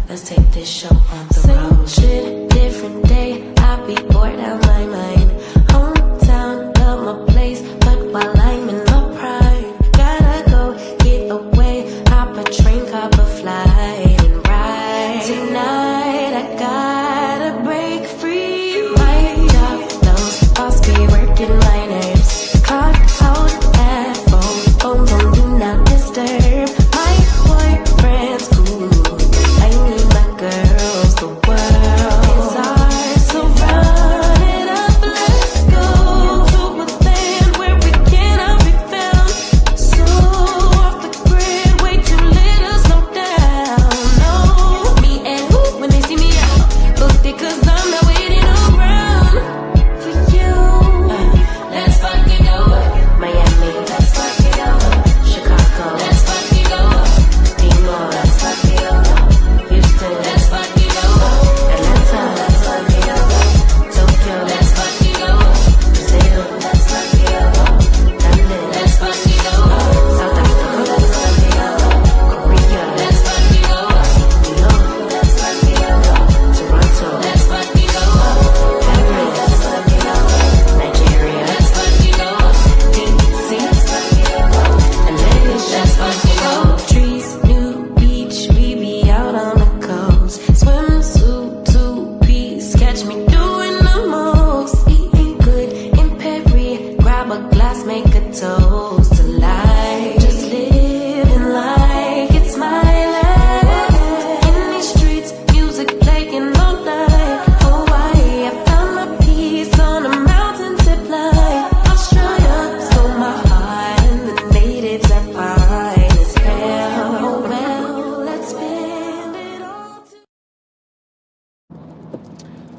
Let's take this show on the road. Same shit, different day. I be bored out my mind. Hometown, love my place, but while I'm in my prime, gotta go get away. Hop a train, cop a flight, and ride. Tonight I gotta break free. My job, those boss be working my nerves. Clock out at 4, phone don't do not disturb. My boyfriend's cool. I need my girls, the world is ours, so run it up, let's go to a land where we cannot be found. So off the grid, way too little, slow down. No, me and who when they see me out, booked it 'cause I'm not waiting around for you. Let's fucking go, Miami, let's fucking go, Chicago, let's fucking go, New York, let's fucking go, Houston, let's fucking go, Atlanta, let's fucking go, Tokyo, let's fucking go, Brazil, let's fucking go, London, let's fucking go, South Africa, let's fucking go, Korea, let's fucking go, New York, let's fucking go, Toronto, let's fucking go, Paris, let's fucking go, Nigeria, let's fucking go, DC, let's fucking go, LA, let's fucking go. Trees, new beach, we be out on the coast. Swimsuit, 2-piece, catch me doing the most. Eating good in Perry, grab a glass, make a toast to life. Just living like it's my life. In these streets, music playing all night. Hawaii, I found my peace on a mountain zip line. Australia stole my heart, and the natives are fine as hell. Oh well, let's spend it all.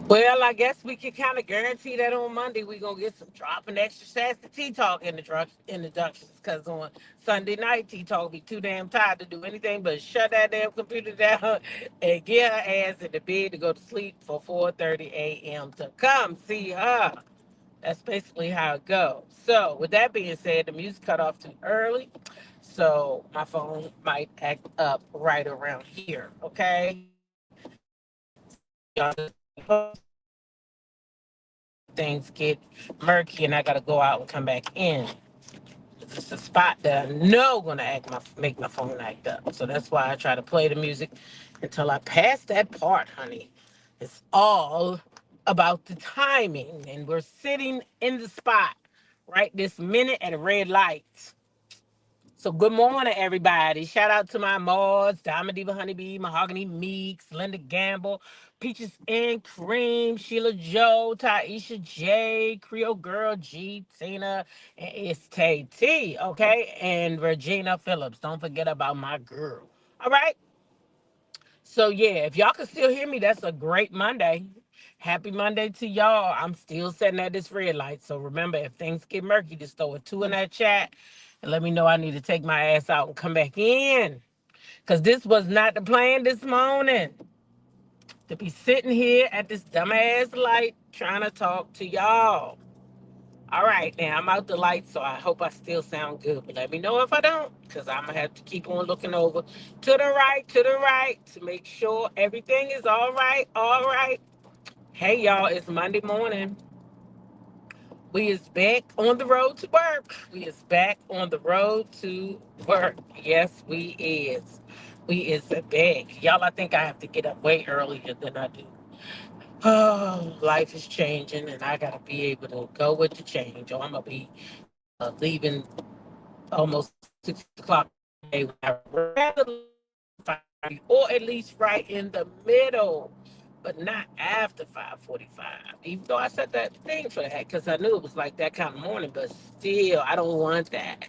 Well, I guess we can kind of guarantee that on Monday we're going to get some dropping extra stats to T-Talk introductions because on Sunday night, T-Talk will be too damn tired to do anything but shut that damn computer down and get her ass in the bed to go to sleep for 4:30 a.m. to come see her. That's basically how it goes. So, with that being said, the music cut off too early, so my phone might act up right around here, okay? Y'all just things get murky and I gotta go out and come back in. It's a spot that I know gonna make my phone act up. So that's why I try to play the music until I pass that part, honey. It's all about the timing, and we're sitting in the spot right this minute at a red light. So good morning, everybody. Shout out to my mods, Diamond Diva Honeybee, Mahogany Meeks, Linda Gamble, Peaches and Cream, Sheila Joe, Taisha J, Creole Girl G, Tina, and it's Tay T, okay? And Regina Phillips. Don't forget about my girl. All right? So yeah, if y'all can still hear me, that's a great Monday. Happy Monday to y'all. I'm still sitting at this red light. So remember, if things get murky, just throw a 2 in that chat and let me know I need to take my ass out and come back in. Because this was not the plan this morning. To be sitting here at this dumbass light trying to talk to y'all. All right, now I'm out the light, so I hope I still sound good. But let me know if I don't, because I'm going to have to keep on looking over to the right, to make sure everything is all right, all right. Hey, y'all, it's Monday morning. We is back on the road to work. We is back on the road to work. Yes, we is. We is back. Y'all, I think I have to get up way earlier than I do. Oh, life is changing, and I got to be able to go with the change, or I'm going to be leaving almost 6 o'clock today. I rather or at least right in the middle, but not after 5:45. Even though I set that thing for that because I knew it was like that kind of morning, but still, I don't want that.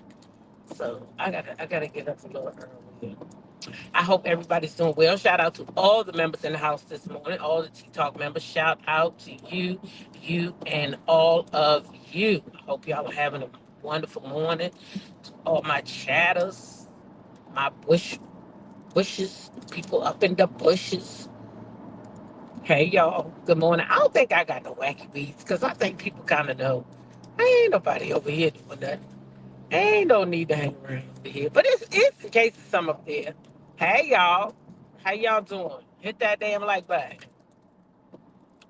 So I gotta get up a little early. I hope everybody's doing well. Shout out to all the members in the house this morning, all the Tea Talk members. Shout out to you, and all of you. I hope y'all are having a wonderful morning. To all my chatters, my bushes, people up in the bushes. Hey y'all, good morning. I don't think I got no wacky beats because I think people kind of know. Ain't nobody over here doing nothing. Ain't no need to hang around over here. But it's in case of some up there. Hey y'all. How y'all doing? Hit that damn like button.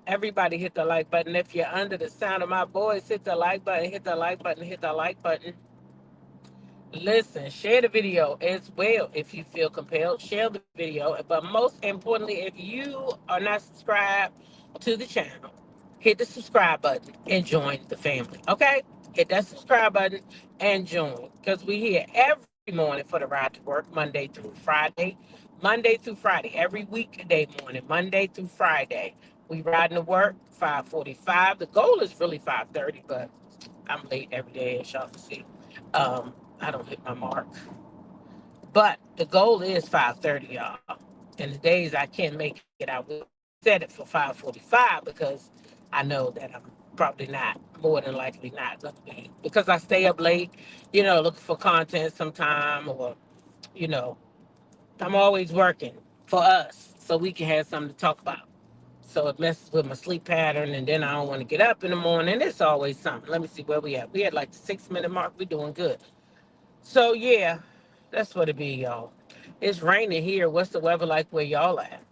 Everybody hit the like button. If you're under the sound of my voice, hit the like button, hit the like button, hit the like button. Listen, share the video as well if you feel compelled. Share the video. But most importantly, if you are not subscribed to the channel, hit the subscribe button and join the family. Okay? Hit that subscribe button and join. Because we here every morning for the ride to work, Monday through Friday. Monday through Friday. Every weekday morning, Monday through Friday. We riding to work 5:45. The goal is really 5:30, but I'm late every day, as y'all can see. I don't hit my mark. But the goal is 5:30, y'all. And the days I can't make it, I will set it for 5:45 because I know that I'm probably not, more than likely not going to be. Because I stay up late, looking for content sometime, or, you know, I'm always working for us so we can have something to talk about. So it messes with my sleep pattern, and then I don't want to get up in the morning. It's always something. Let me see where we at. We had like the 6 minute mark. We doing good. So yeah, that's what it be, y'all. It's raining here. What's the weather like where y'all at?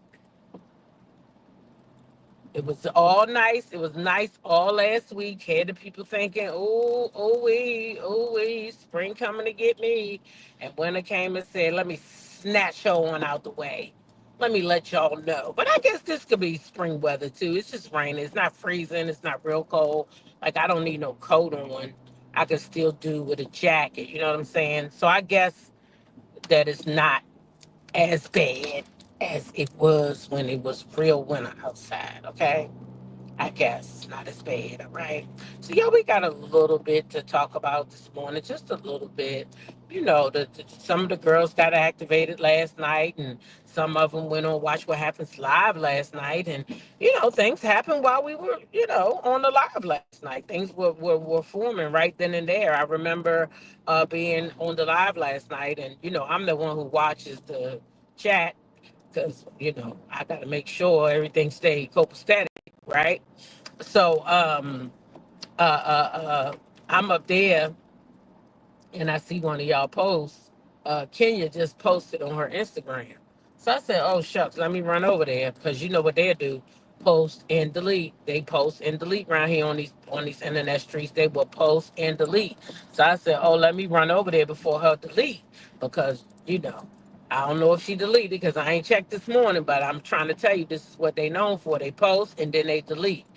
It was all nice. It was nice all last week. Had the people thinking, oh wee, spring coming to get me. And winter came and said, let me snatch her on out the way. Let me let y'all know. But I guess this could be spring weather too. It's just raining. It's not freezing. It's not real cold. Like I don't need no coat on. I can still do with a jacket. You know what I'm saying? So I guess that it's not as bad as it was when it was real winter outside. Okay. I guess not as bad, all right? So, yeah, we got a little bit to talk about this morning, just a little bit. Some of the girls got activated last night, and some of them went on Watch What Happens Live last night. And, things happened while we were, on the live last night. Things were forming right then and there. I remember being on the live last night, and, I'm the one who watches the chat because, I got to make sure everything stayed copacetic, right? So I'm up there and I see one of y'all posts. Kenya just posted on her Instagram. So I said, "Oh shucks, let me run over there because you know what they do: post and delete. They post and delete around here on these internet streets. They will post and delete." So I said, "Oh, let me run over there before her delete because I don't know if she deleted because I ain't checked this morning, but I'm trying to tell you this is what they known for. They post and then they delete."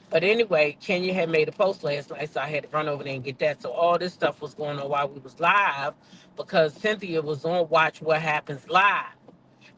But anyway, Kenya had made a post last night, so I had to run over there and get that. So all this stuff was going on while we was live because Cynthia was on Watch What Happens Live.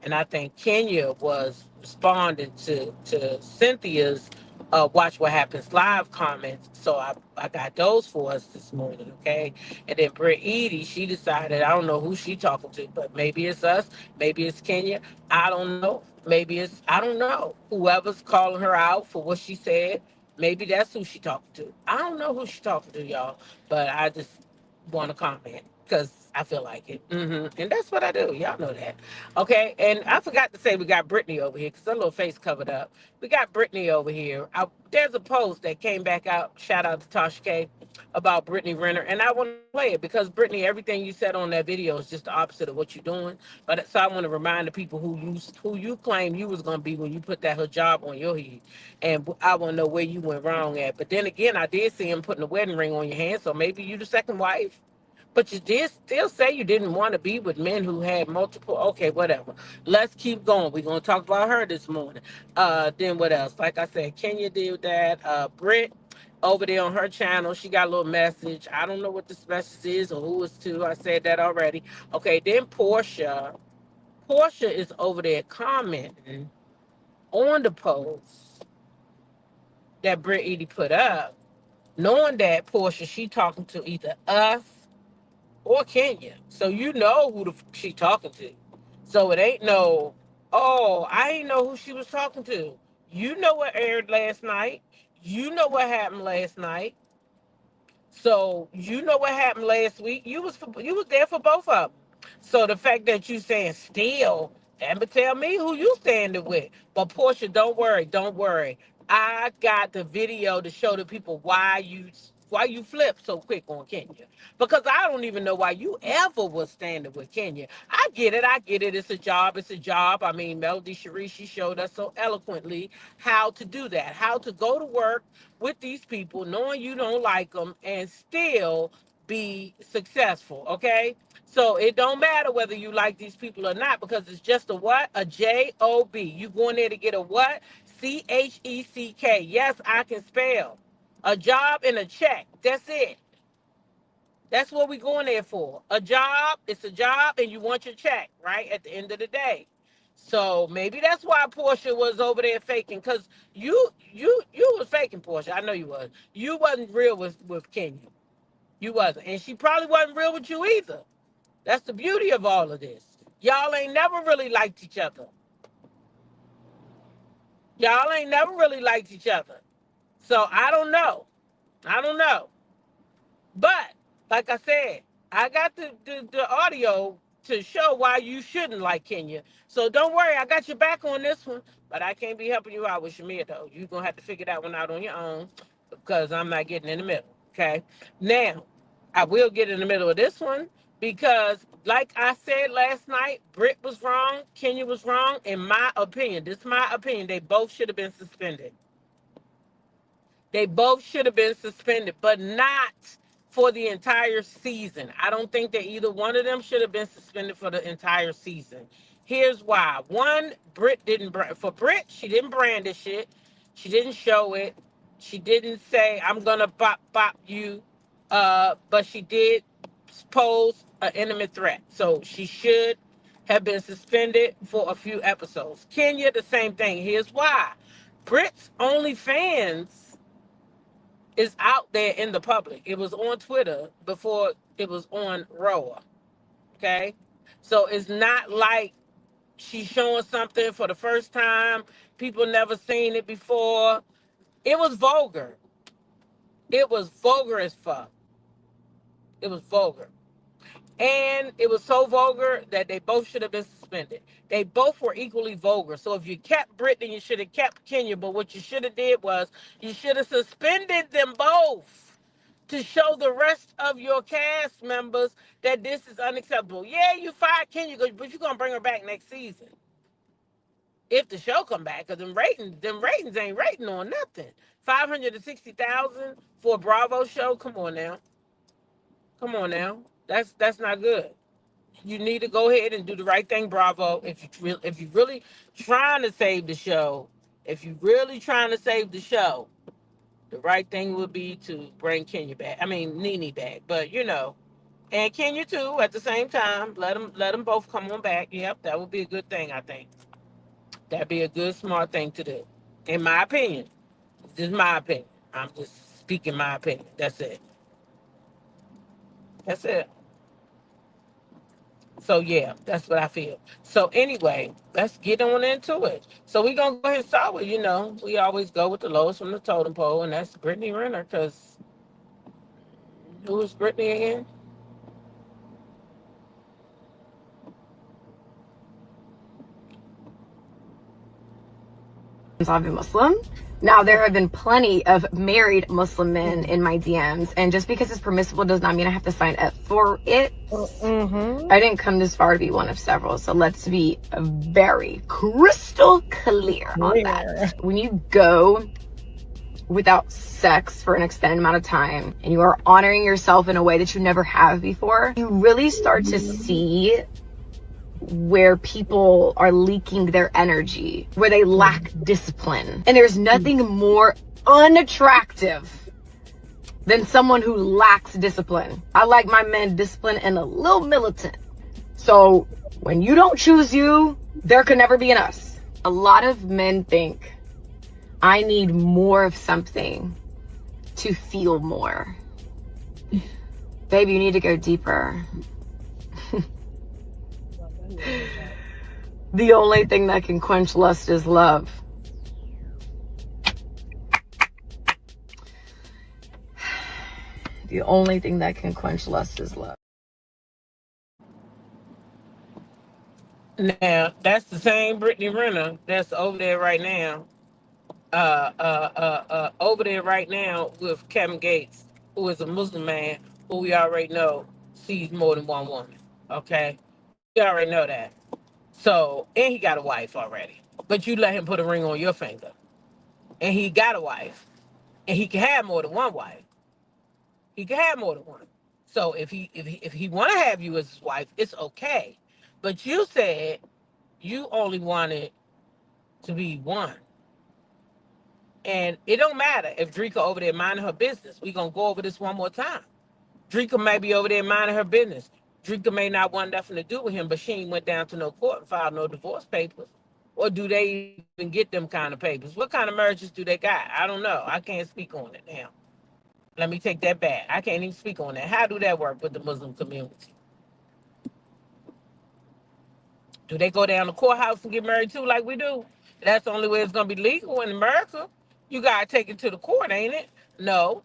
And I think Kenya was responding to Cynthia's Watch What Happens Live comments. So I got those for us this morning, okay? And then Britt Edie, she decided, I don't know who she talking to, but maybe it's us, maybe it's Kenya. I don't know. I don't know. Whoever's calling her out for what she said, maybe that's who she talking to. I don't know who she talking to, y'all, but I just want to comment because I feel like it. And that's what I do. Y'all know that. Okay. And I forgot to say we got Brittany over here because her little face covered up. We got Brittany over here. There's a post that came back out. Shout out to Tasha K about Britney Rener. And I want to play it because Brittany, everything you said on that video is just the opposite of what you're doing. But so I want to remind the people who you claim you was gonna be when you put that hijab on your head, and I want to know where you went wrong at. But then again, I did see him putting a wedding ring on your hand, so maybe you the second wife. But you did still say you didn't want to be with men who had multiple. Okay, whatever. Let's keep going. We're gonna talk about her this morning. Then what else? Like I said, Kenya did that. Britt over there on her channel, she got a little message. I don't know what this message is or who it's to. I said that already. Okay, then Porsha. Porsha is over there commenting on the post that Britt Edie put up, knowing that Porsha, she talking to either us or Kenya. So you know who she talking to. So it ain't no, oh, I ain't know who she was talking to. You know what aired last night. You know what happened last night. So you know what happened last week. You was there for both of them. So the fact that you saying still, that would tell me who you standing with. But Portia, don't worry. I got the video to show the people why you Why you flip so quick on Kenya? Because I don't even know why you ever was standing with Kenya. I get it. I get it. It's a job. It's a job. I mean, Melody Cherie, she showed us so eloquently how to do that, how to go to work with these people, knowing you don't like them, and still be successful. Okay. So it don't matter whether you like these people or not, because it's just a what? A job. You going there to get a what? CHECK. Yes, I can spell. A job and a check. That's it. That's what we going there for. A job, it's a job, and you want your check, right? At the end of the day. So maybe that's why Porsha was over there faking, because you was faking, Porsha. I know you was. You wasn't real with Kenya. You wasn't. And she probably wasn't real with you either. That's the beauty of all of this. Y'all ain't never really liked each other. Y'all ain't never really liked each other. So I don't know. I don't know. But like I said, I got the audio to show why you shouldn't like Kenya. So don't worry, I got your back on this one. But I can't be helping you out with Shamir though. You're gonna have to figure that one out on your own, because I'm not getting in the middle. Okay. Now, I will get in the middle of this one, because like I said last night, Britt was wrong, Kenya was wrong. In my opinion, this is my opinion, they both should have been suspended. They both should have been suspended, but not for the entire season. I don't think that either one of them should have been suspended for the entire season. Here's why. One, Britt didn't, for Britt, she didn't brand this shit. She didn't show it. She didn't say, I'm going to bop you. But she did pose an intimate threat. So she should have been suspended for a few episodes. Kenya, the same thing. Here's why. Britt's OnlyFans is out there in the public. It was on Twitter before it was on Raw. Okay? So it's not like she's showing something for the first time. People never seen it before. It was vulgar. It was vulgar as fuck. It was vulgar. And it was so vulgar that they both should have been suspended. They both were equally vulgar. So if you kept Britney, you should have kept Kenya. But what you should have did was you should have suspended them both to show the rest of your cast members that this is unacceptable. Yeah, you fired Kenya, but you're gonna bring her back next season if the show come back. Because them ratings ain't rating on nothing. 560,000 for a Bravo show. Come on now. Come on now. That's not good. You need to go ahead and do the right thing, Bravo. If you really trying to save the show, if you really trying to save the show, the right thing would be to bring Kenya back. I mean, Nene back. But and Kenya too at the same time. Let them both come on back. Yep, that would be a good thing. I think that'd be a good smart thing to do, in my opinion. This is my opinion. I'm just speaking my opinion. That's it. That's it. So yeah, that's what I feel. So anyway, let's get on into it. So we're gonna go ahead and start with, we always go with the lowest from the totem pole, and that's Britney Rener, because who is Britney again? I'm a Muslim. Now, there have been plenty of married Muslim men in my DMs, and just because it's permissible does not mean I have to sign up for it. I didn't come this far to be one of several, so let's be very crystal clear on that. When you go without sex for an extended amount of time, and you are honoring yourself in a way that you never have before, you really start to see where people are leaking their energy, where they lack discipline. And there's nothing more unattractive than someone who lacks discipline. I like my men disciplined and a little militant. So when you don't choose you, there could never be an us. A lot of men think I need more of something to feel more. Baby, you need to go deeper. The only thing that can quench lust is love. The only thing that can quench lust is love. Now, that's the same Britney Renner that's over there right now. Over there right now with Kevin Gates. who is a Muslim man who we already know sees more than one woman. Okay? We already know that. So, and he got a wife already. But you let him put a ring on your finger. And he got a wife. And he can have more than one wife. He can have more than one. So if he want to have you as his wife, it's okay. But you said you only wanted to be one. And it don't matter if Drika over there minding her business. We gonna go over this one more time. Drika may be over there minding her business. Drika may not want nothing to do with him, but she ain't went down to no court and filed no divorce papers. Or do they even get them kind of papers? What kind of marriages do they got? I don't know. I can't speak on it now. Let me take that back. I can't even speak on that. How do that work with the Muslim community? Do they go down to the courthouse and get married too like we do? That's the only way it's going to be legal in America. You got to take it to the court, ain't it? No.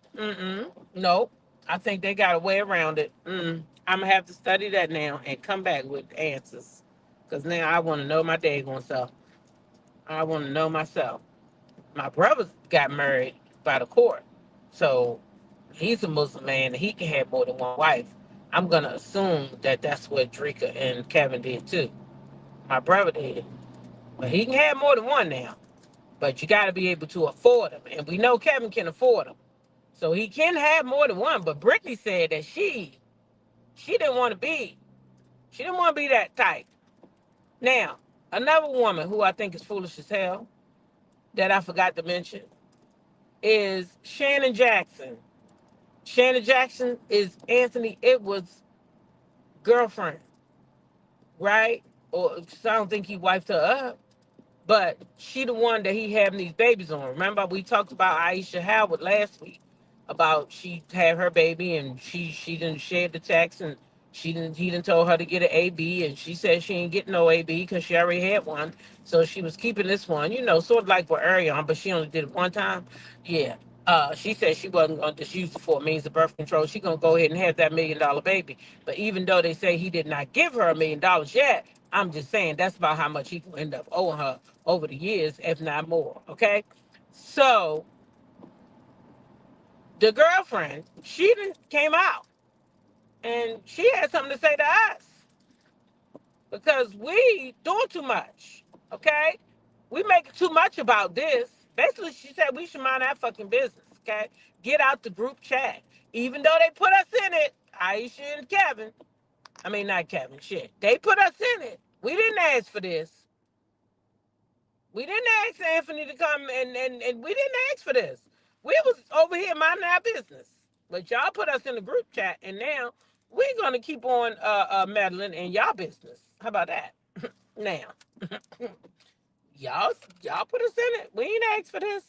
No. I think they got a way around it. I'm going to have to study that now and come back with answers. Because now I want to know my daggone self. I want to know myself. My brother got married by the court. So he's a Muslim man and he can have more than one wife. I'm going to assume that that's what Drika and Kevin did too. My brother did. But he can have more than one now. But you got to be able to afford them. And we know Kevin can afford them. So he can have more than one. But Britney said that she didn't want to be. She didn't want to be that type. Now, another woman who I think is foolish as hell that I forgot to mention is Shannon Jackson. Shannon Jackson is Anthony Edwards' girlfriend, right? Or so I don't think he wifed her up, but she the one that he having these babies on. Remember we talked about Aisha Howard last week about she had her baby and she didn't share the tax and he didn't told her to get an AB and she said she ain't getting no AB because she already had one, so she was keeping this one, sort of like for Arion, but she only did it one time. Yeah. She said she wasn't going to just use it for a means of birth control. She going to go ahead and have that $1 million baby. But even though they say he did not give her $1 million yet, I'm just saying that's about how much he will end up owing her over the years, if not more. Okay. So the girlfriend, she came out and she had something to say to us because we doing too much. Okay. We making too much about this. Basically, she said we should mind our fucking business. Okay. Get out the group chat. Even though they put us in it, Aisha and Kevin. I mean, not Kevin, shit. They put us in it. We didn't ask for this. We didn't ask Anthony to come and we didn't ask for this. We was over here minding our business. But y'all put us in the group chat and now we're gonna keep on meddling in y'all business. How about that? Now. y'all put us in it. We ain't asked for this.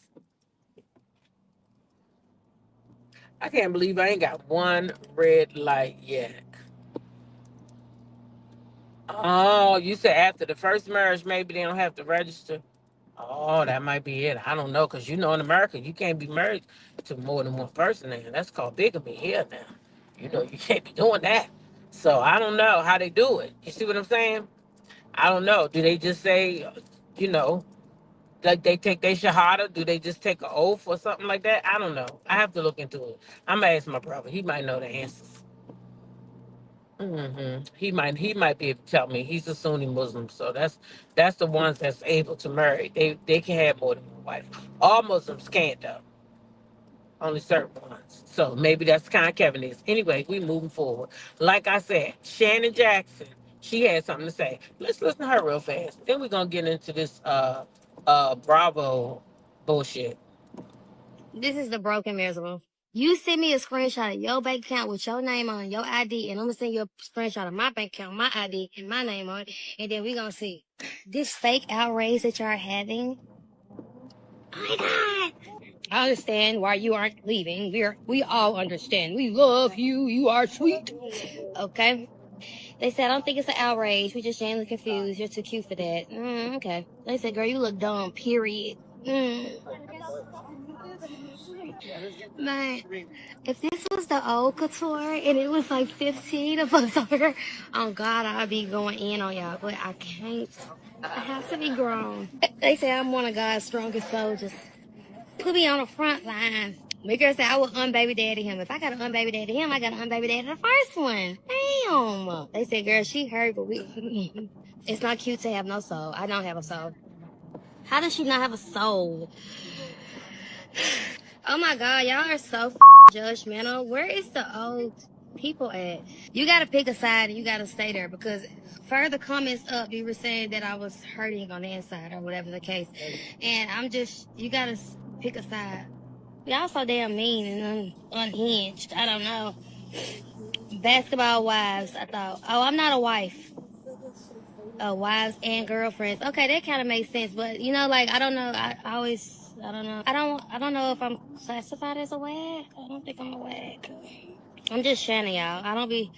I can't believe I ain't got one red light yet. Oh, you said after the first marriage, maybe they don't have to register. Oh, that might be it. I don't know, because in America, you can't be married to more than one person. And that's called bigamy here now. You can't be doing that. So I don't know how they do it. You see what I'm saying? I don't know. Do they just say, like they take their shahada? Do they just take an oath or something like that? I don't know. I have to look into it. I'm going to ask my brother. He might know the answers. He might be able to tell me. He's a Sunni Muslim, so that's the ones that's able to marry. They can have more than one wife. All Muslims can't though. Only certain ones. So maybe that's the kind of Kevin is. Anyway, we moving forward. Like I said, Shannon Jackson, she had something to say. Let's listen to her real fast. Then we're gonna get into this Bravo bullshit. This is the broken miserable. You send me a screenshot of your bank account with your name on your ID, and I'm gonna send you a screenshot of my bank account, my ID, and my name on it, and then we're gonna see this fake outrage that y'all having. Oh my God! I understand why you aren't leaving. We all understand. We love you. You are sweet. Okay. They said, I don't think it's an outrage. We just genuinely confused. You're too cute for that. Okay. They said, girl, you look dumb, period. Man, if this was the old couture and it was like 15 of us over here, oh God, I'd be going in on y'all, but I can't. I have to be grown. They say I'm one of God's strongest soldiers. Put me on the front line. My girl said I would unbaby daddy him. If I got to unbaby daddy him, I got to unbaby daddy the first one. Damn. They said, girl, she hurt, but we. It's not cute to have no soul. I don't have a soul. How does she not have a soul? Oh my God, y'all are so judgmental. Where is the old people at? You gotta pick a side and you gotta stay there, because further comments up, you were saying that I was hurting on the inside or whatever the case. And you gotta pick a side. Y'all so damn mean and unhinged. I don't know. Basketball wives, I thought. Oh, I'm not a wife. Wives and girlfriends. Okay, that kind of makes sense. But you know, like, I don't know. I don't know. I don't know if I'm classified as a wag. I don't think I'm a wag. I'm just Shannon, y'all. I don't be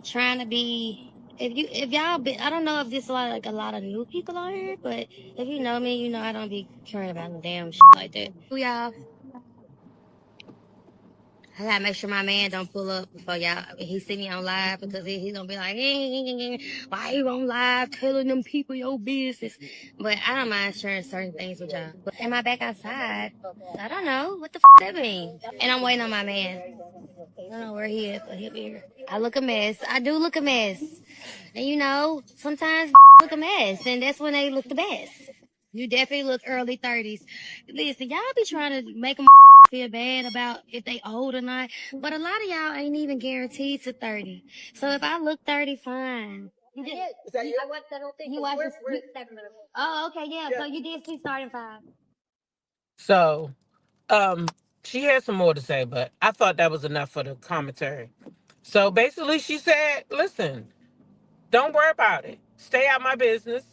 trying to be. If y'all be, I don't know if this is like a lot of new people on here, but if you know me, you know I don't be caring about no damn shit like that. Y'all. I gotta make sure my man don't pull up before y'all. He see me on live, because he gonna be like, why you on live telling them people your business? But I don't mind sharing certain things with y'all. But am I back outside? I don't know. What the that mean? And I'm waiting on my man. I don't know where he is, but he'll be here. I look a mess. I do look a mess. And you know, sometimes look a mess, and that's when they look the best. You definitely look early 30s. Listen, y'all be trying to make them feel bad about if they old or not, but a lot of y'all ain't even guaranteed to 30. So if I look 30, fine. You did. Is that you? I watched that whole thing. You watched this. Oh, okay, yeah. So you did see starting 5. So, she had some more to say, but I thought that was enough for the commentary. So basically, she said, "Listen, don't worry about it. Stay out my business.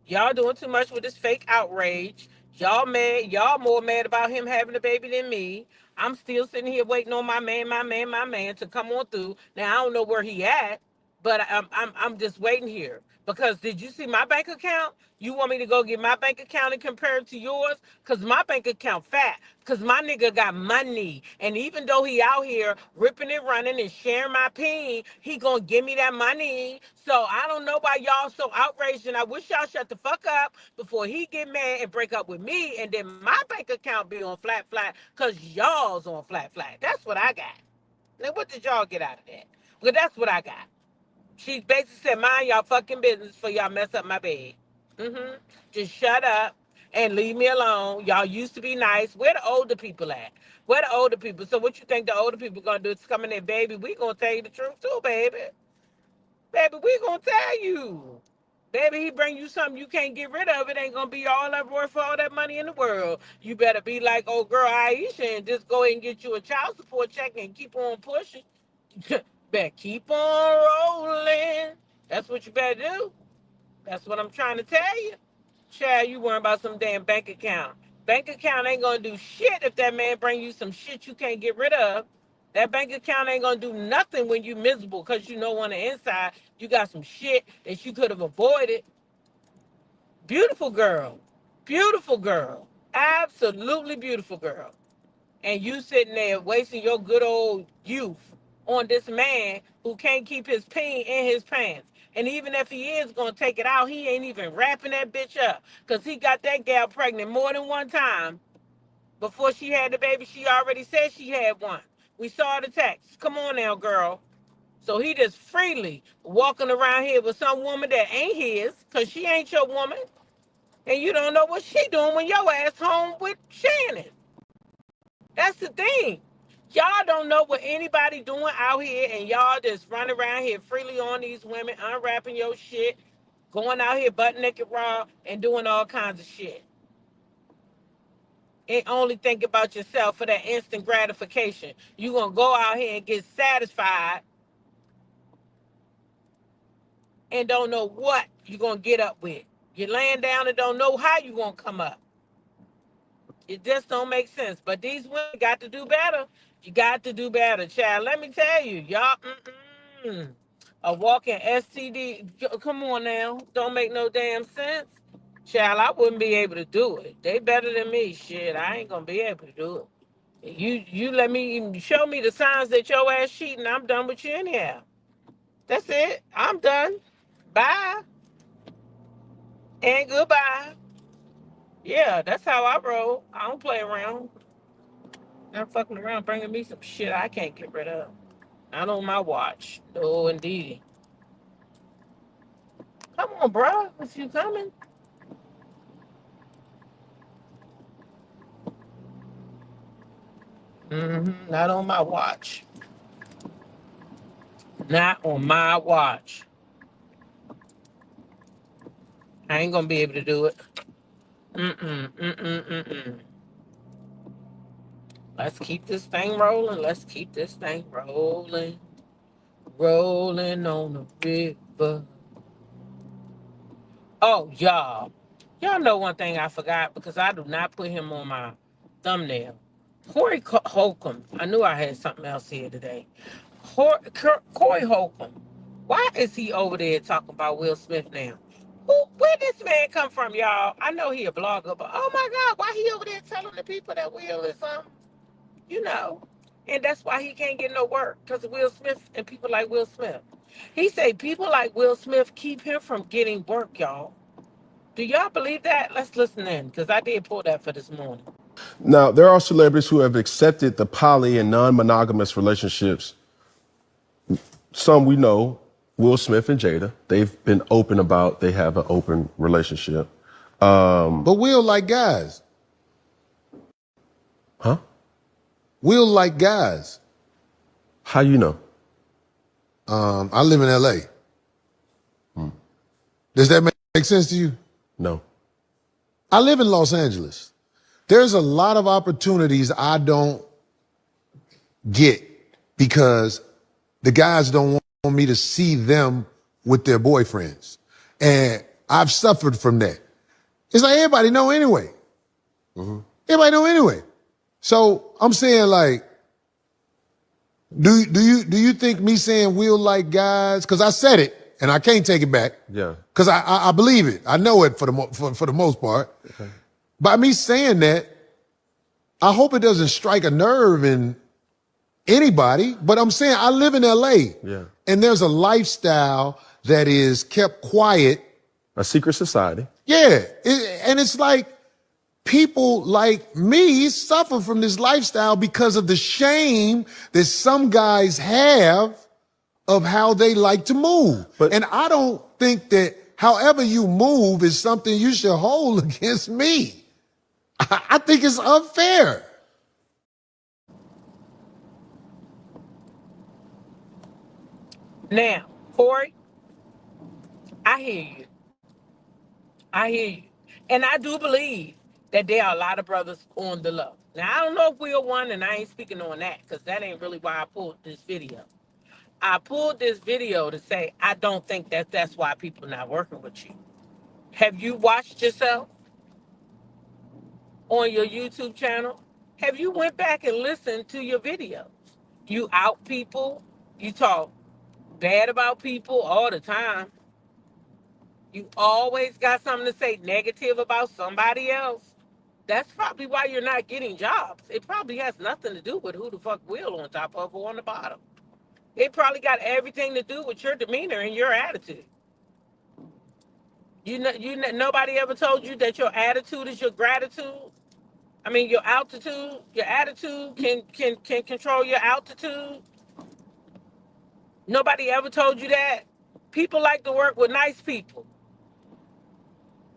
Y'all doing too much with this fake outrage. Y'all mad. Y'all more mad about him having a baby than me. I'm still sitting here waiting on my man to come on through. Now I don't know where he at, but I'm just waiting here. Because did you see my bank account? You want me to go get my bank account and compare it to yours? Because my bank account fat. Because my nigga got money. And even though he out here ripping and running and sharing my peen, he gonna give me that money. So I don't know why y'all so outraged. And I wish y'all shut the fuck up before he get mad and break up with me. And then my bank account be on flat. Because y'all's on flat. That's what I got. Now what did y'all get out of that? Well, that's what I got. She basically said, mind y'all fucking business before y'all mess up my bed. Just shut up and leave me alone. Y'all used to be nice. Where the older people at? Where the older people? So what you think the older people gonna do? Is come in there, baby. We gonna tell you the truth too, baby. Baby, we gonna tell you. Baby, he bring you something you can't get rid of. It ain't gonna be all that worth for all that money in the world. You better be like old girl Aisha and just go ahead and get you a child support check and keep on pushing. Better keep on rolling. That's what you better do. That's what I'm trying to tell you. Child, you worrying about some damn bank account. Bank account ain't gonna do shit if that man bring you some shit you can't get rid of. That bank account ain't gonna do nothing when you miserable because you know on the inside you got some shit that you could have avoided. Beautiful girl. Beautiful girl. Absolutely beautiful girl. And you sitting there wasting your good old youth on this man who can't keep his peen in his pants. And even if he is going to take it out, he ain't even wrapping that bitch up. Because he got that gal pregnant more than one time. Before she had the baby, she already said she had one. We saw the text. Come on now, girl. So he just freely walking around here with some woman that ain't his, because she ain't your woman. And you don't know what she doing when your ass home with Shannon. That's the thing. Y'all don't know what anybody doing out here, and y'all just run around here freely on these women, unwrapping your shit, going out here butt naked raw, and doing all kinds of shit. And only think about yourself for that instant gratification. You gonna go out here and get satisfied and don't know what you gonna get up with. You're laying down and don't know how you gonna come up. It just don't make sense. But these women got to do better. You got to do better, child. Let me tell you, y'all, a walking STD. Come on now, don't make no damn sense, child. I wouldn't be able to do it. They better than me. Shit, I ain't gonna be able to do it. You let me show me the signs that your ass cheating. I'm done with you anyhow. That's it. I'm done. Bye and goodbye. Yeah, that's how I roll. I don't play around. I'm fucking around bringing me some shit I can't get rid of. Not on my watch. No, indeed. Come on, bro. If you coming. Not on my watch. Not on my watch. I ain't gonna be able to do it. Mm-mm. Let's keep this thing rolling. Let's keep this thing rolling. Rolling on the river. Oh, y'all. Y'all know one thing I forgot because I do not put him on my thumbnail. Holcomb. I knew I had something else here today. Corey Holcomb. Why is he over there talking about Will Smith now? Where this man come from, y'all? I know he a blogger, but oh my God, why he over there telling the people that Will is you know, and that's why he can't get no work because of Will Smith and people like Will Smith. He say people like Will Smith keep him from getting work, y'all. Do y'all believe that? Let's listen in because I did pull that for this morning. Now, there are celebrities who have accepted the poly and non-monogamous relationships. Some we know, Will Smith and Jada, they've been open about they have an open relationship. But Will like guys. Huh? Will like guys. How you know? I live in LA. Does that make sense to you? No. I live in Los Angeles. There's a lot of opportunities I don't get because the guys don't want me to see them with their boyfriends. And I've suffered from that. It's like everybody know anyway. Everybody know anyway. So I'm saying like, do you think me saying Will like guys? Cause I said it and I can't take it back. Yeah. Cause I believe it. I know it for the most part. Okay. By me saying that, I hope it doesn't strike a nerve in anybody, but I'm saying I live in LA. Yeah. And there's a lifestyle that is kept quiet. A secret society. Yeah. And it's like people like me suffer from this lifestyle because of the shame that some guys have of how they like to move. And I don't think that however you move is something you should hold against me. I think it's unfair. Now, Corey, I hear you. I hear you. And I do believe that there are a lot of brothers on the low. Now, I don't know if we're one, and I ain't speaking on that because that ain't really why I pulled this video. I pulled this video to say I don't think that's why people not working with you. Have you watched yourself on your YouTube channel? Have you went back and listened to your videos? You out people. You talk bad about people all the time. You always got something to say negative about somebody else. That's probably why you're not getting jobs. It probably has nothing to do with who the fuck Will on top of or on the bottom. It probably got everything to do with your demeanor and your attitude. Nobody ever told you that your attitude is your gratitude. I mean, your altitude, your attitude can control your altitude. Nobody ever told you that. People like to work with nice people.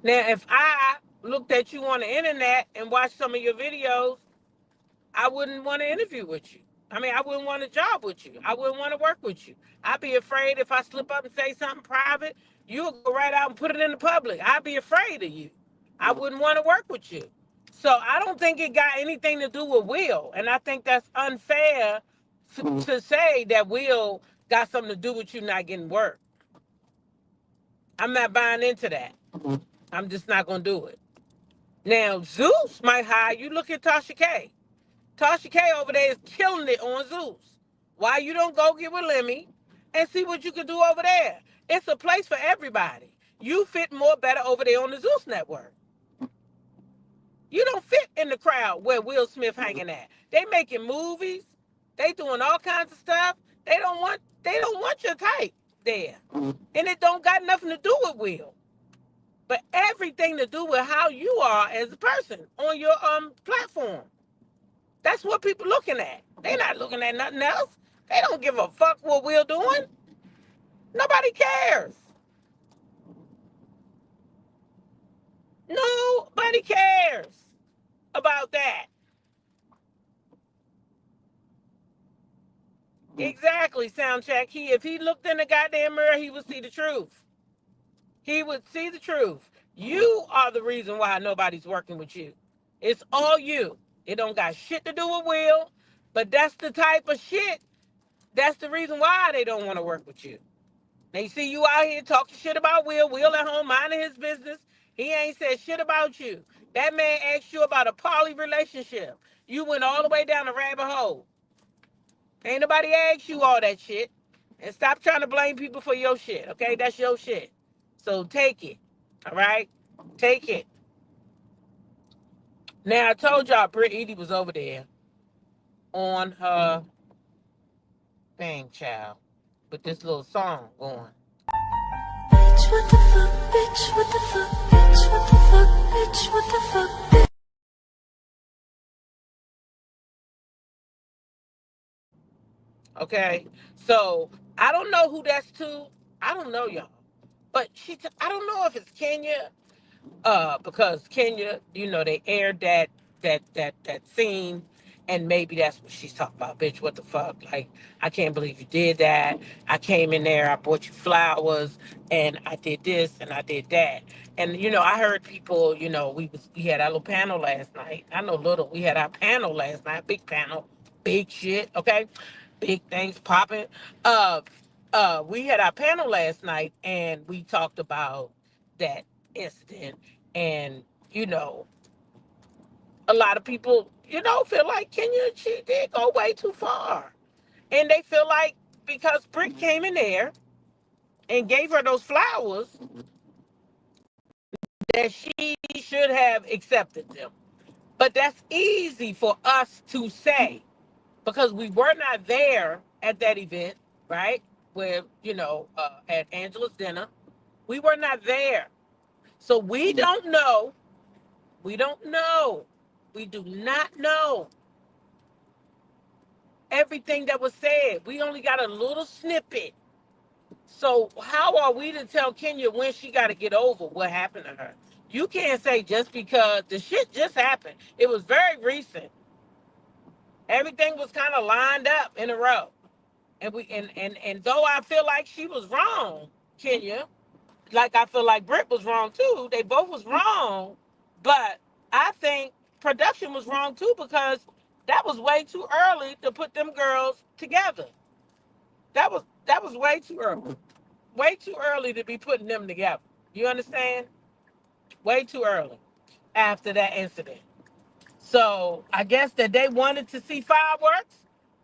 Now, if I looked at you on the internet and watched some of your videos, I wouldn't want to interview with you. I mean, I wouldn't want a job with you. I wouldn't want to work with you. I'd be afraid if I slip up and say something private, you'll go right out and put it in the public. I'd be afraid of you. I wouldn't want to work with you. So I don't think it got anything to do with Will. And I think that's unfair to say that Will got something to do with you not getting work. I'm not buying into that. I'm just not going to do it. Now, Zeus might hire you. Look at Tasha K. Tasha K over there is killing it on Zeus. Why you don't go get with Lemmy and see what you can do over there? It's a place for everybody. You fit more better over there on the Zeus network. You don't fit in the crowd where Will Smith hanging at. They making movies. They doing all kinds of stuff. They don't want your type there. And it don't got nothing to do with Will. But everything to do with how you are as a person on your platform. That's what people looking at. They're not looking at nothing else. They don't give a fuck what we're doing. Nobody cares. Nobody cares about that. Exactly, sound check. If he looked in the goddamn mirror, he would see the truth. He would see the truth. You are the reason why nobody's working with you. It's all you. It don't got shit to do with Will, but that's the type of shit. That's the reason why they don't want to work with you. They see you out here talking shit about Will. Will at home minding his business. He ain't said shit about you. That man asked you about a poly relationship. You went all the way down the rabbit hole. Ain't nobody asked you all that shit. And stop trying to blame people for your shit, okay? That's your shit. So take it, all right? Take it. Now, I told y'all Britney was over there on her thing, child, with this little song going. Bitch, what the fuck, bitch, what the fuck, bitch, what the fuck, bitch, what the fuck, bitch. Okay, so I don't know who that's to. I don't know, y'all. But I don't know if it's Kenya, because Kenya, they aired that scene, and maybe that's what she's talking about. Bitch, what the fuck? Like, I can't believe you did that. I came in there, I bought you flowers, and I did this and I did that. And I heard people, we had our little panel last night. I know little, we had our panel last night, big panel, big shit, okay? Big things popping. We had our panel last night, and we talked about that incident. And a lot of people feel like Kenya, she did go way too far, and they feel like because Britt came in there and gave her those flowers that she should have accepted them. But that's easy for us to say because we were not there at that event, right? Where at Angela's dinner, we were not there, so we don't know. We don't know. We do not know everything that was said. We only got a little snippet. So how are we to tell Kenya when she got to get over what happened to her? You can't say just because the shit just happened. It was very recent. Everything was kind of lined up in a row. And though I feel like she was wrong, Kenya, like I feel like Britt was wrong too. They both was wrong, but I think production was wrong too because that was way too early to put them girls together. That was way too early. Way too early to be putting them together. You understand? Way too early after that incident. So I guess that they wanted to see fireworks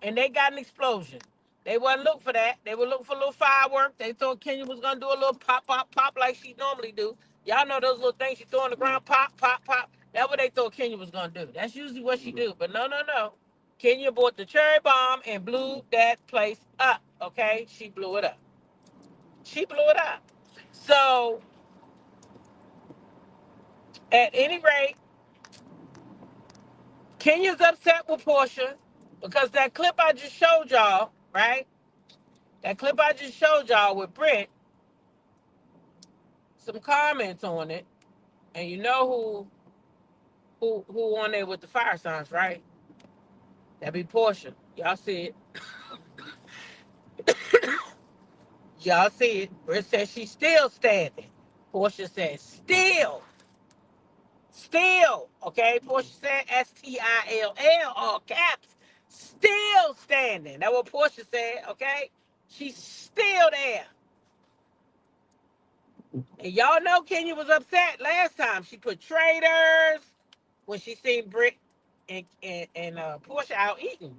and they got an explosion. They wasn't looking for that. They were looking for a little fireworks. They thought Kenya was gonna do a little pop, pop, pop like she normally do. Y'all know those little things she throw on the ground, pop, pop, pop. That's what they thought Kenya was gonna do. That's usually what she do. But no, no, no. Kenya bought the cherry bomb and blew that place up. Okay, she blew it up. She blew it up. So at any rate, Kenya's upset with Porsha because that clip I just showed y'all, right? That clip I just showed y'all with Britt, some comments on it, and you know who on there with the fire signs, right? That be Porsha. Y'all see it. Y'all see it. Britt says she's still standing. Porsha says still. Still. Okay? Porsha said STILL, all caps. Still standing. That's what Porsha said, okay? She's still there. And y'all know Kenya was upset last time. She put traitors when she seen Britt and Porsha out eating.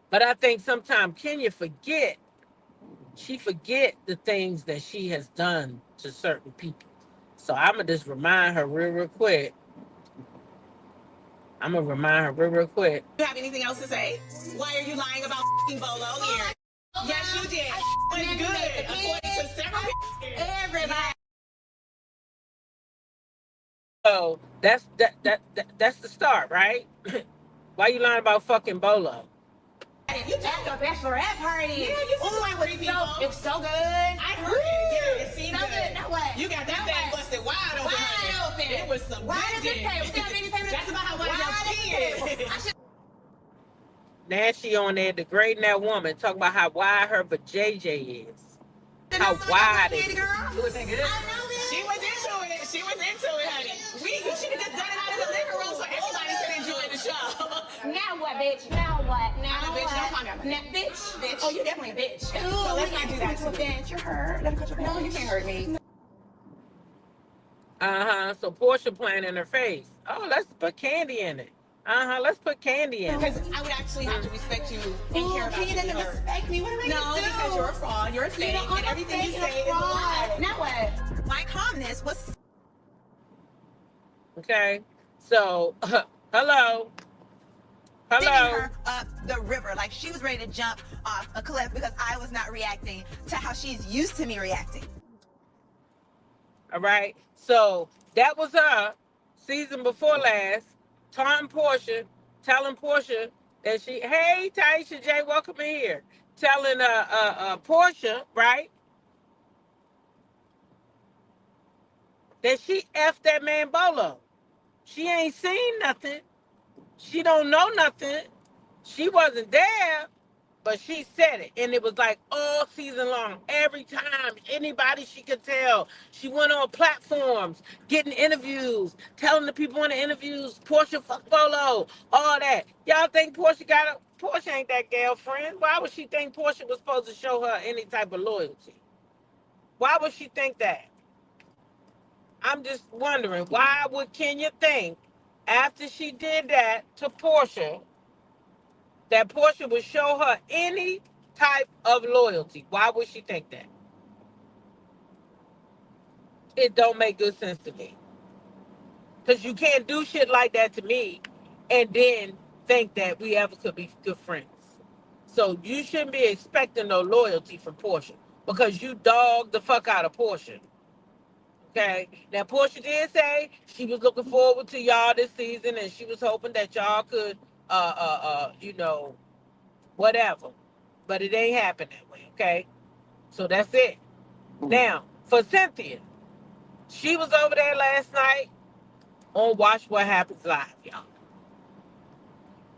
But I think sometimes Kenya forget. She forget the things that she has done to certain people. So I'm going to just remind her real quick. You have anything else to say? Why are you lying about Bolo here? Yes, you did. It was good. According to several people. Everybody. So that's the start, right? Why you lying about fucking Bolo? You took the bachelorette party. Yeah, you took like with people. It's so good. I heard it. Yeah, it seemed so good. Now what? You got that thing busted wide open. Wide open. It was some good dick. That's about how wide your skin is. Now she on there degrading that woman, talking about how wide her vajayjay is. How wide it is. She was into it. She was into it, honey. She could just done it out in the living room so everybody could enjoy the show. Now what, bitch? Now what? Now what? Bitch, don't call me out. Now, bitch. Oh, you definitely a bitch. So let's not do that to a bitch. You're hurt. No, you can't hurt me. So Porsha playing in her face. Oh, let's put candy in it. Let's put candy in it. Because I would actually have to respect you and care about you. Doesn't respect me. What am I going to do? No, because you're a fraud. You're a fake. And everything you say is a lie. Now what? My calmness was... Okay. So, hello. Sending her up the river. Like she was ready to jump off a cliff because I was not reacting to how she's used to me reacting. All right. So that was her season before last, taunting Porsha, telling Porsha that she, hey Taisha J, welcome in here. Telling Porsha, right? That she effed that man Bolo. She ain't seen nothing. She don't know nothing. She wasn't there, but she said it. And it was like all season long. Every time, anybody she could tell. She went on platforms, getting interviews, telling the people in the interviews, Porsha fuck Bolo, all that. Y'all think Porsha Porsha ain't that girlfriend. Why would she think Porsha was supposed to show her any type of loyalty? Why would she think that? I'm just wondering, why would Kenya think after she did that to Porsha, that Porsha would show her any type of loyalty? Why would she think that? It don't make good sense to me. Because you can't do shit like that to me and then think that we ever could be good friends. So you shouldn't be expecting no loyalty from Porsha because you dogged the fuck out of Porsha. Okay. Now Porsha did say she was looking forward to y'all this season and she was hoping that y'all could whatever. But it ain't happened that way, okay? So that's it. Now, for Cynthia, she was over there last night on Watch What Happens Live, y'all.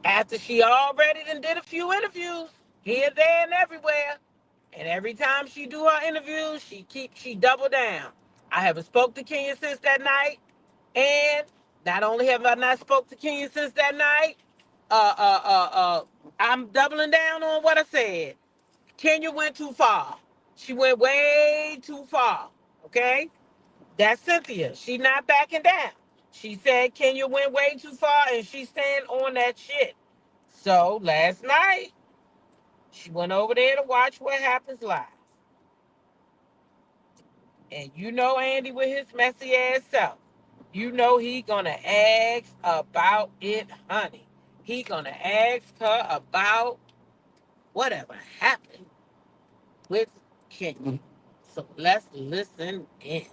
After she already did a few interviews here, there, and everywhere. And every time she do her interviews, she double down. I haven't spoke to Kenya since that night. And not only have I not spoke to Kenya since that night, I'm doubling down on what I said. Kenya went too far. She went way too far. Okay? That's Cynthia. She not backing down. She said Kenya went way too far and she's staying on that shit. So last night, she went over there to Watch What Happens Live. And you know Andy with his messy ass self. You know he gonna ask about it, honey. He gonna ask her about whatever happened with Kenya. So let's listen in.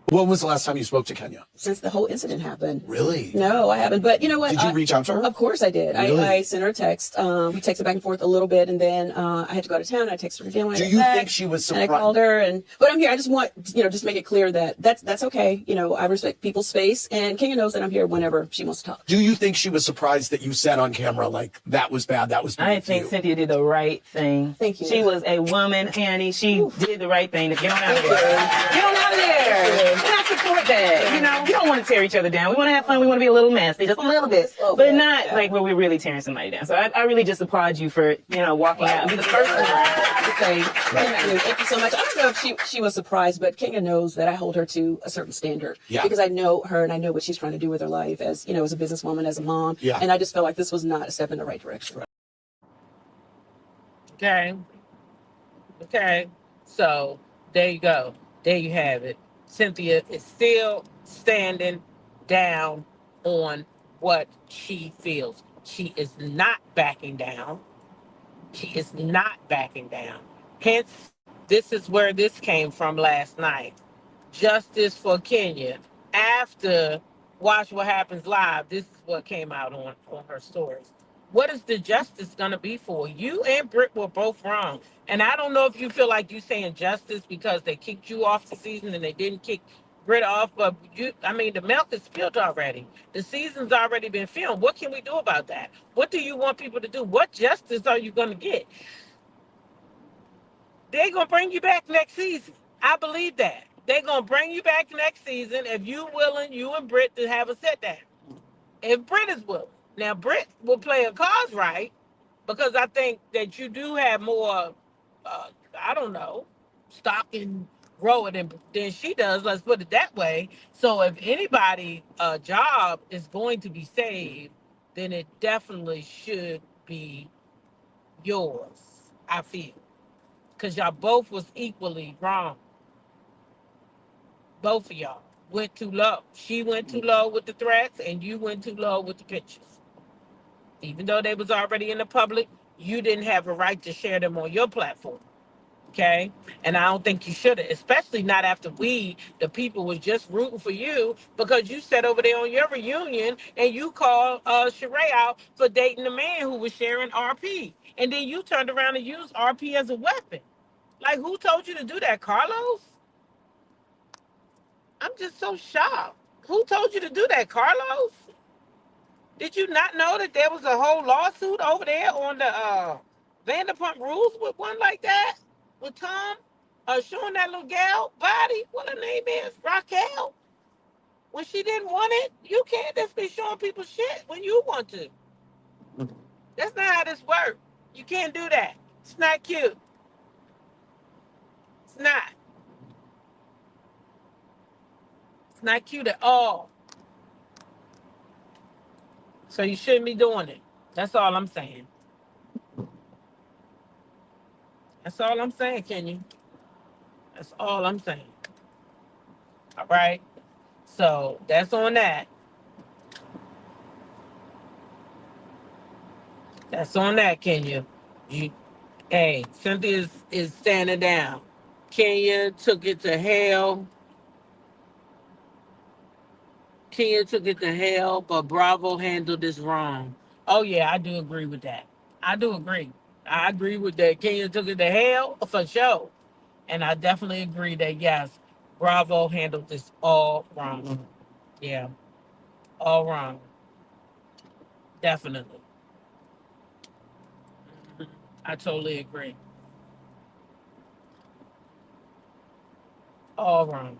When was the last time you spoke to Kenya? Since the whole incident happened. Really? No, I haven't. But you know what? Did you reach out to her? Of course I did. Really? I sent her a text. We texted back and forth a little bit, and then I had to go out of town. I texted her again when I got Do you back, think she was and I surprised? called her, but I'm here. I just want, just make it clear that that's okay. I respect people's space, and Kenya knows that I'm here whenever she wants to talk. Do you think she was surprised that you said on camera, like, that was bad, that was bad? I think Cynthia did the right thing. Thank you. She was a woman, Annie. She did the right thing to get on out of there. Thank you. Get on out of there. And I support that. We don't want to tear each other down. We want to have fun. We want to be a little messy, just a little bit, but not like where we're really tearing somebody down. So I really just applaud you for, walking out and be the first one to say, Thank you so much. I don't know if she was surprised, but Kenya knows that I hold her to a certain standard. Yeah. Because I know her and I know what she's trying to do with her life as, as a businesswoman, as a mom. Yeah. And I just felt like this was not a step in the right direction. Okay. So there you go. There you have it. Cynthia is still standing down on what she feels. She is not backing down. Hence, this is where this came from last night. justice for Kenya after Watch What Happens Live. This is what came out on her stories. What is the justice going to be for? You and Britt were both wrong. And I don't know if you feel like you saying justice because they kicked you off the season and they didn't kick Britt off, but the milk is spilled already. The season's already been filmed. What can we do about that? What do you want people to do? What justice are you going to get? They're going to bring you back next season. I believe that. They're going to bring you back next season if you willing, you and Britt, to have a sit down. If Britt is willing. Now, Britt will play her cards right because I think that you do have more, I don't know, stock in Rowan than she does. Let's put it that way. So if anybody job is going to be saved, then it definitely should be yours, I feel. Because y'all both was equally wrong. Both of y'all went too low. She went too low with the threats, and you went too low with the pictures. Even though they was already in the public, you didn't have a right to share them on your platform. Okay? And I don't think you should have, especially not after we, the people, was just rooting for you because you sat over there on your reunion and you called Sheree out for dating the man who was sharing RP. And then you turned around and used RP as a weapon. Like, who told you to do that, Carlos? I'm just so shocked. Who told you to do that, Carlos? Did you not know that there was a whole lawsuit over there on the Vanderpump Rules with one like that? With Tom showing that little gal body? What her name is? Raquel? When she didn't want it? You can't just be showing people shit when you want to. That's not how this works. You can't do that. It's not cute. It's not. It's not cute at all. So you shouldn't be doing it. That's all I'm saying. That's all I'm saying, Kenya. That's all I'm saying. All right? So that's on that. That's on that, Kenya. Hey, Cynthia is standing down. Kenya took it to hell. Kenya took it to hell, but Bravo handled this wrong. Oh, yeah, I do agree with that. I do agree. I agree with that. Kenya took it to hell for sure. And I definitely agree that, yes, Bravo handled this all wrong. Yeah, all wrong. Definitely. I totally agree. All wrong.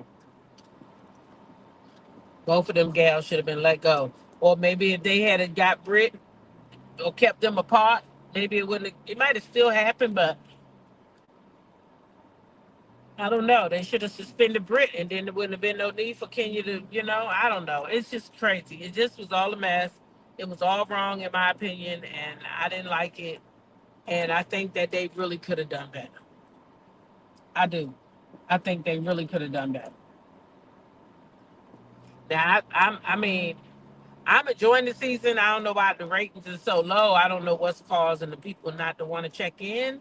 Both of them gals should have been let go. Or maybe if they had got Brit or kept them apart, maybe it wouldn't. It might have still happened, but I don't know. They should have suspended Brit, and then there wouldn't have been no need for Kenya to. I don't know. It's just crazy. It just was all a mess. It was all wrong in my opinion, and I didn't like it. And I think that they really could have done better. I do. I think they really could have done better. Now, I'm enjoying the season. I don't know why the ratings are so low. I don't know what's causing the people not to want to check in.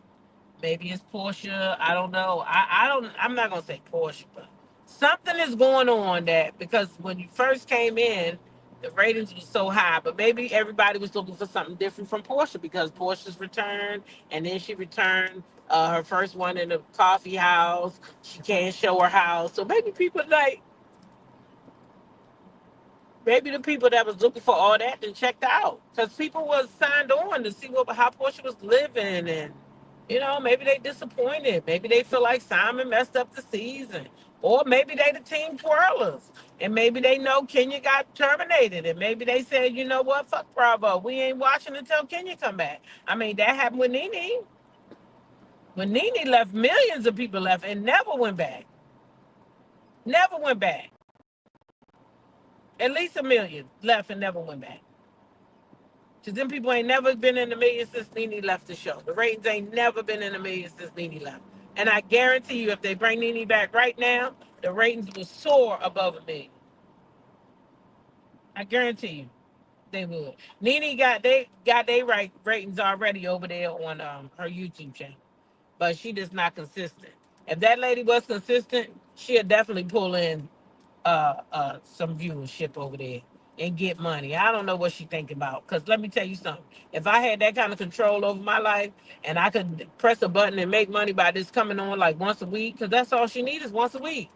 Maybe it's Porsha. I don't know. I'm not gonna say Porsha, but something is going on because when you first came in, the ratings were so high. But maybe everybody was looking for something different from Porsha because Porsha's returned, and then she returned her first one in the coffee house. She can't show her house, so maybe people maybe the people that was looking for all that then checked out because people was signed on to see how Porsha was living, and maybe they disappointed. Maybe they feel like Simon messed up the season, or maybe they the team twirlers, and maybe they know Kenya got terminated, and maybe they said, you know what, fuck Bravo, we ain't watching until Kenya come back. That happened with Nene. When Nene left, millions of people left and never went back. Never went back. At least 1 million left and never went back. Because them people ain't never been in the million since Nene left the show. The ratings ain't never been in the million since Nene left. And I guarantee you, if they bring Nene back right now, the ratings will soar above 1 million. I guarantee you, they would. Nene got they ratings already over there on her YouTube channel, but she just not consistent. If that lady was consistent, she'll definitely pull in some viewership over there and get money. I don't know what she thinking about. Cause let me tell you something. If I had that kind of control over my life and I could press a button and make money by this coming on like once a week, cause that's all she needs is once a week.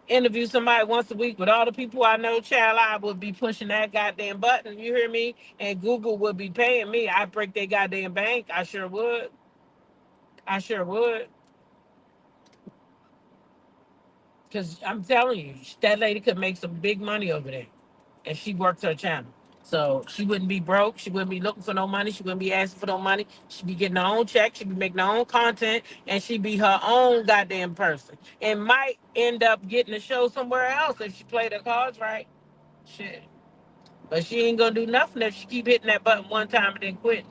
Interview somebody once a week with all the people I know, child, I would be pushing that goddamn button. You hear me? And Google would be paying me. I'd break their goddamn bank. I sure would. I sure would. Cause I'm telling you, that lady could make some big money over there if she works her channel. So she wouldn't be broke. She wouldn't be looking for no money. She wouldn't be asking for no money. She'd be getting her own check. She'd be making her own content, and she'd be her own goddamn person. And might end up getting a show somewhere else if she played her cards right. Shit. But she ain't gonna do nothing if she keep hitting that button one time and then quit.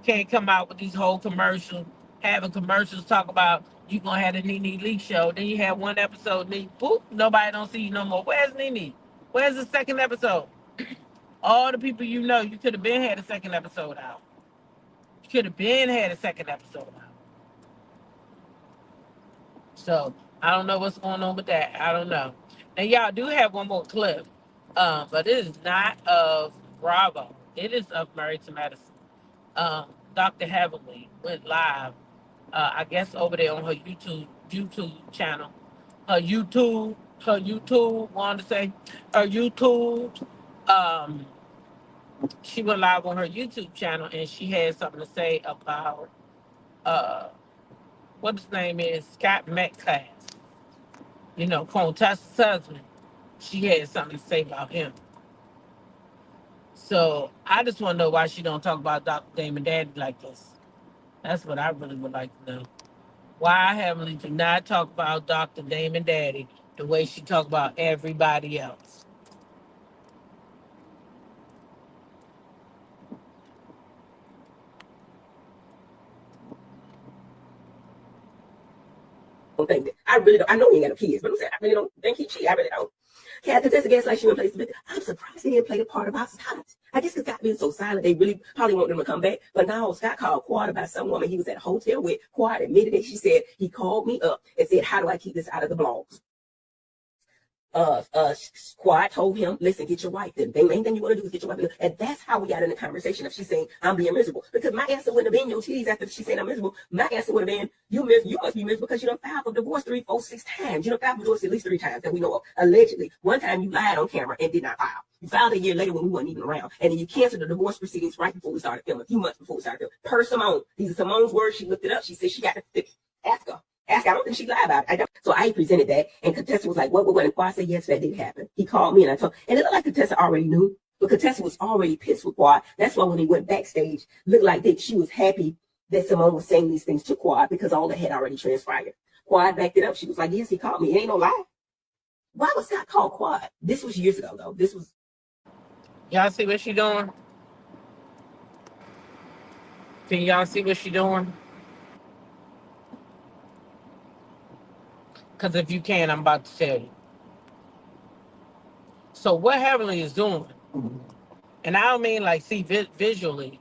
Can't come out with these whole commercials, having commercials talk about you gonna have the Nene Leak show. Then you have one episode, then boop, nobody don't see you no more. Where's Nene? Where's the second episode? All the people you know, you could have been had a second episode out. You could have been had a second episode out. So I don't know what's going on with that. I don't know. And y'all do have one more clip, but it is not of Bravo. It is of Married to Medicine. Dr. Heavenly went live, I guess over there on her YouTube channel. Her YouTube, wanted to say, her YouTube. She went live on her YouTube channel and she had something to say about what his name is, Scott Metcalf. You know, Contessa's husband. She had something to say about him. So I just want to know why she don't talk about Dr. Damon Daddy like this. That's what I really would like to know. Why Heavenly do not talk about Dr. Damon Daddy the way she talk about everybody else. Think that. I really don't. I know he ain't got no kids, but I'm saying I really don't think he cheated. I really don't. Kathy, that's a gaslight she went place. I'm surprised he didn't play the part about Scott. I guess because Scott being so silent, they really probably want them to come back. But now Scott called Quad about some woman he was at a hotel with. Quad admitted it. She said he called me up and said, "How do I keep this out of the blogs?" Quad told him, "Listen, get your wife. The main thing you want to do is get your wife." And that's how we got in the conversation of she saying, "I'm being miserable." Because my answer wouldn't have been your titties after she said I'm miserable. My answer would have been, you must be miserable because you done filed for divorce 3, 4, 6 times. You done filed for divorce at least 3 times that we know of. Allegedly. One time you lied on camera and did not file. You filed a year later when we weren't even around. And then you canceled the divorce proceedings right before we started filming, a few months before we started filming. Per Simone. These are Simone's words. She looked it up. She said she got to ask her. I don't think she lied about it. I don't. So I presented that, and Contessa was like, "What?" And Quad said, "Yes, that did happen." He called me, and I told, and it looked like Contessa already knew, but Contessa was already pissed with Quad. That's why when he went backstage, looked like that she was happy that Simone was saying these things to Quad because all that had already transpired. Quad backed it up. She was like, "Yes, he called me. It ain't no lie." Why was Scott called Quad? This was years ago, though. This was. Y'all see what she doing? Can y'all see what she doing? Because if you can, I'm about to tell you. So what Heavenly is doing, and I don't mean like see visually,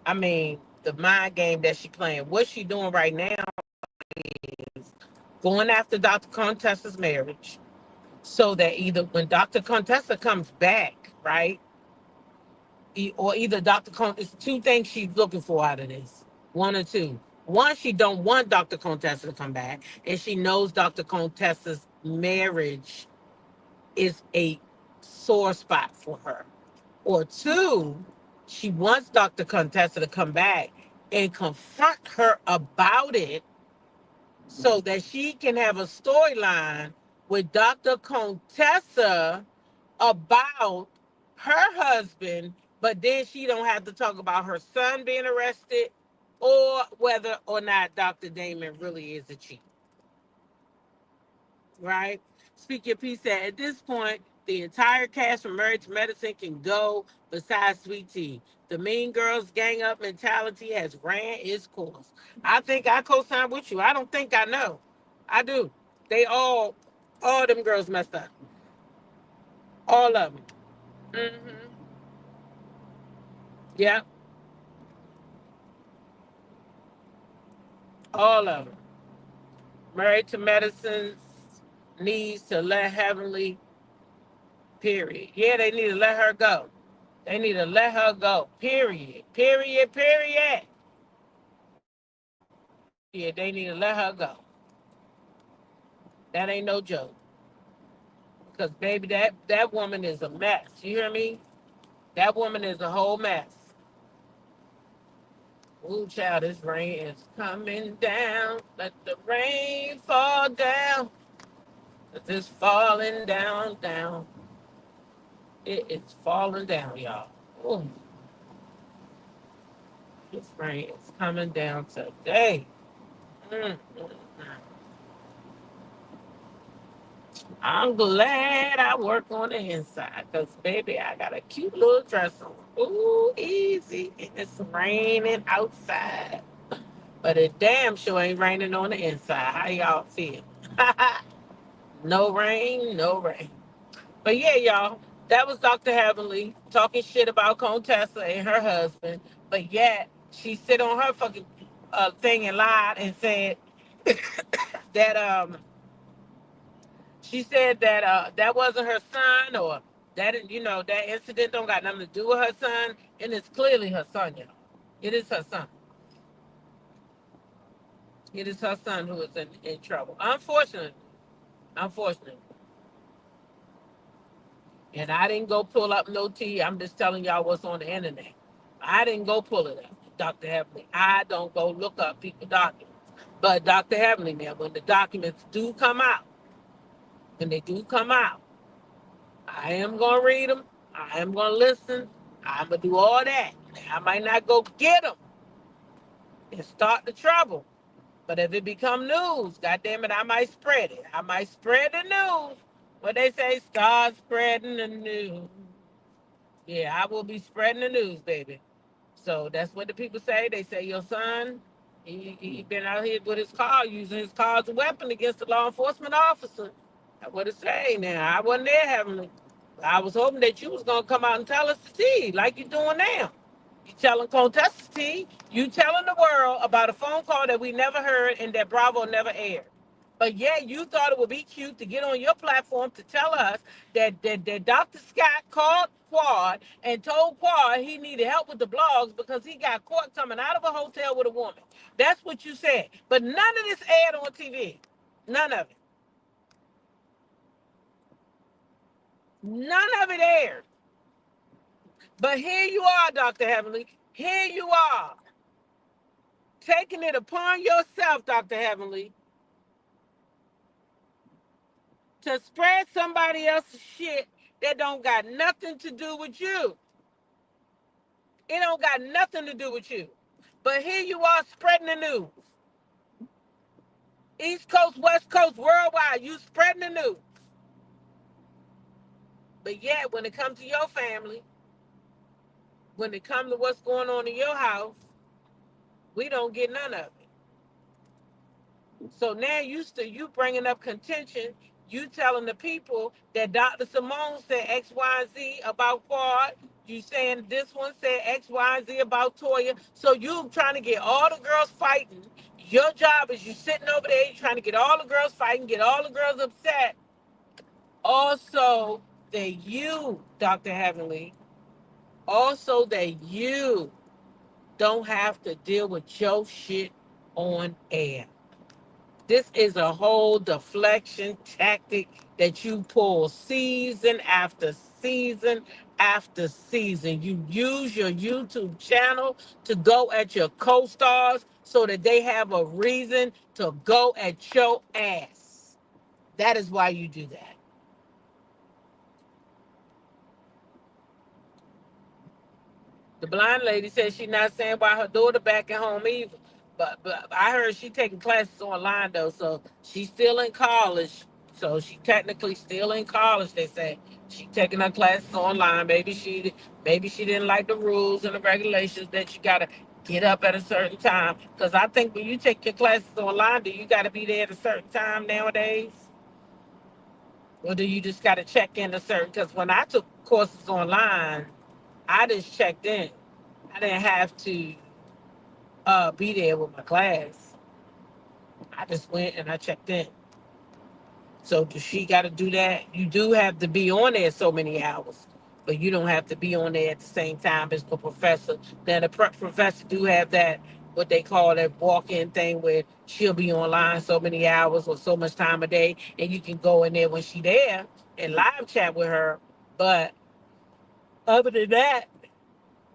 I mean the mind game that she playing. What she doing right now is going after Dr. Contessa's marriage so that either when Dr. Contessa comes back, right, or either Dr. Contessa, it's 2 things she's looking for out of this. 1 or 2. One, she don't want Dr. Contessa to come back, and she knows Dr. Contessa's marriage is a sore spot for her. Or 2, she wants Dr. Contessa to come back and confront her about it so that she can have a storyline with Dr. Contessa about her husband, but then she don't have to talk about her son being arrested or whether or not Dr. Damon really is a cheat. Right? Speak Your Piece said, at this point, the entire cast from Married to Medicine can go besides Sweet Tea. The Mean Girls gang up mentality has ran its course. I think I co-sign with you. I don't think I know. I do. They all them girls messed up. All of them. Mm-hmm. Yeah. All of them. Married to Medicine needs to let Heavenly, period. Yeah, they need to let her go. They need to let her go. Period. Period. Period. Yeah, they need to let her go. That ain't no joke. Because baby, that woman is a mess. You hear me? That woman is a whole mess. Ooh, child, this rain is coming down. Let the rain fall down. It's falling down, down. It is falling down, y'all. Ooh, this rain is coming down today. Mm, mm, mm. I'm glad I work on the inside because, baby, I got a cute little dress on. Ooh, easy. And it's raining outside. But it damn sure ain't raining on the inside. How y'all feel? No rain, no rain. But yeah, y'all, that was Dr. Heavenly talking shit about Contessa and her husband. But yet, she sit on her fucking thing and lied and said that she said that that wasn't her son, or that, you know, that incident don't got nothing to do with her son, and it's clearly her son, y'all. It is her son. It is her son who is in trouble. Unfortunately. Unfortunately. And I didn't go pull up no tea. I'm just telling y'all what's on the internet. I didn't go pull it up, Dr. Heavenly. I don't go look up people documents. But Dr. Heavenly, now, when the documents do come out, when they do come out, I am going to read them. I am going to listen. I'm going to do all that. Now, I might not go get them and start the trouble. But if it become news, goddamn it, I might spread it. I might spread the news. What they say, start spreading the news. Yeah, I will be spreading the news, baby. So that's what the people say. They say your son, he been out here with his car, using his car as a weapon against a law enforcement officer. That's what it's saying now. I wasn't there having. I was hoping that you was gonna come out and tell us the tea, like you're doing now. You telling Contessa's tea. You telling the world about a phone call that we never heard and that Bravo never aired. But yeah, you thought it would be cute to get on your platform to tell us that Dr. Scott called Quad and told Quad he needed help with the blogs because he got caught coming out of a hotel with a woman. That's what you said. But none of this aired on TV. None of it. None of it aired. But here you are, Dr. Heavenly. Here you are. Taking it upon yourself, Dr. Heavenly, to spread somebody else's shit that don't got nothing to do with you. It don't got nothing to do with you. But here you are spreading the news. East Coast, West Coast, worldwide, you spreading the news. But yet, when it comes to your family, when it comes to what's going on in your house, we don't get none of it. So now you bringing up contention. You telling the people that Dr. Simone said X, Y, and Z about Quad. You saying this one said X, Y, and Z about Toya. So you trying to get all the girls fighting. Your job is you sitting over there, you trying to get all the girls fighting, get all the girls upset. Also, that you, Dr. Heavenly, also that you don't have to deal with your shit on air. This is a whole deflection tactic that you pull season after season after season. You use your YouTube channel to go at your co-stars so that they have a reason to go at your ass. That is why you do that. The blind lady says she's not saying why her daughter back at home either. But I heard she taking classes online though, so she's still in college. So she technically still in college. They say she taking her classes online. Maybe she didn't like the rules and the regulations that you gotta get up at a certain time. Because I think when you take your classes online, do you gotta be there at a certain time nowadays? Or do you just gotta check in a certain? Because when I took courses online, I just checked in. I didn't have to be there with my class. I just went and I checked in. So does she got to do that? You do have to be on there so many hours, but you don't have to be on there at the same time as the professor. Now the professor do have that what they call that walk-in thing where she'll be online so many hours or so much time a day, and you can go in there when she there and live chat with her. But other than that,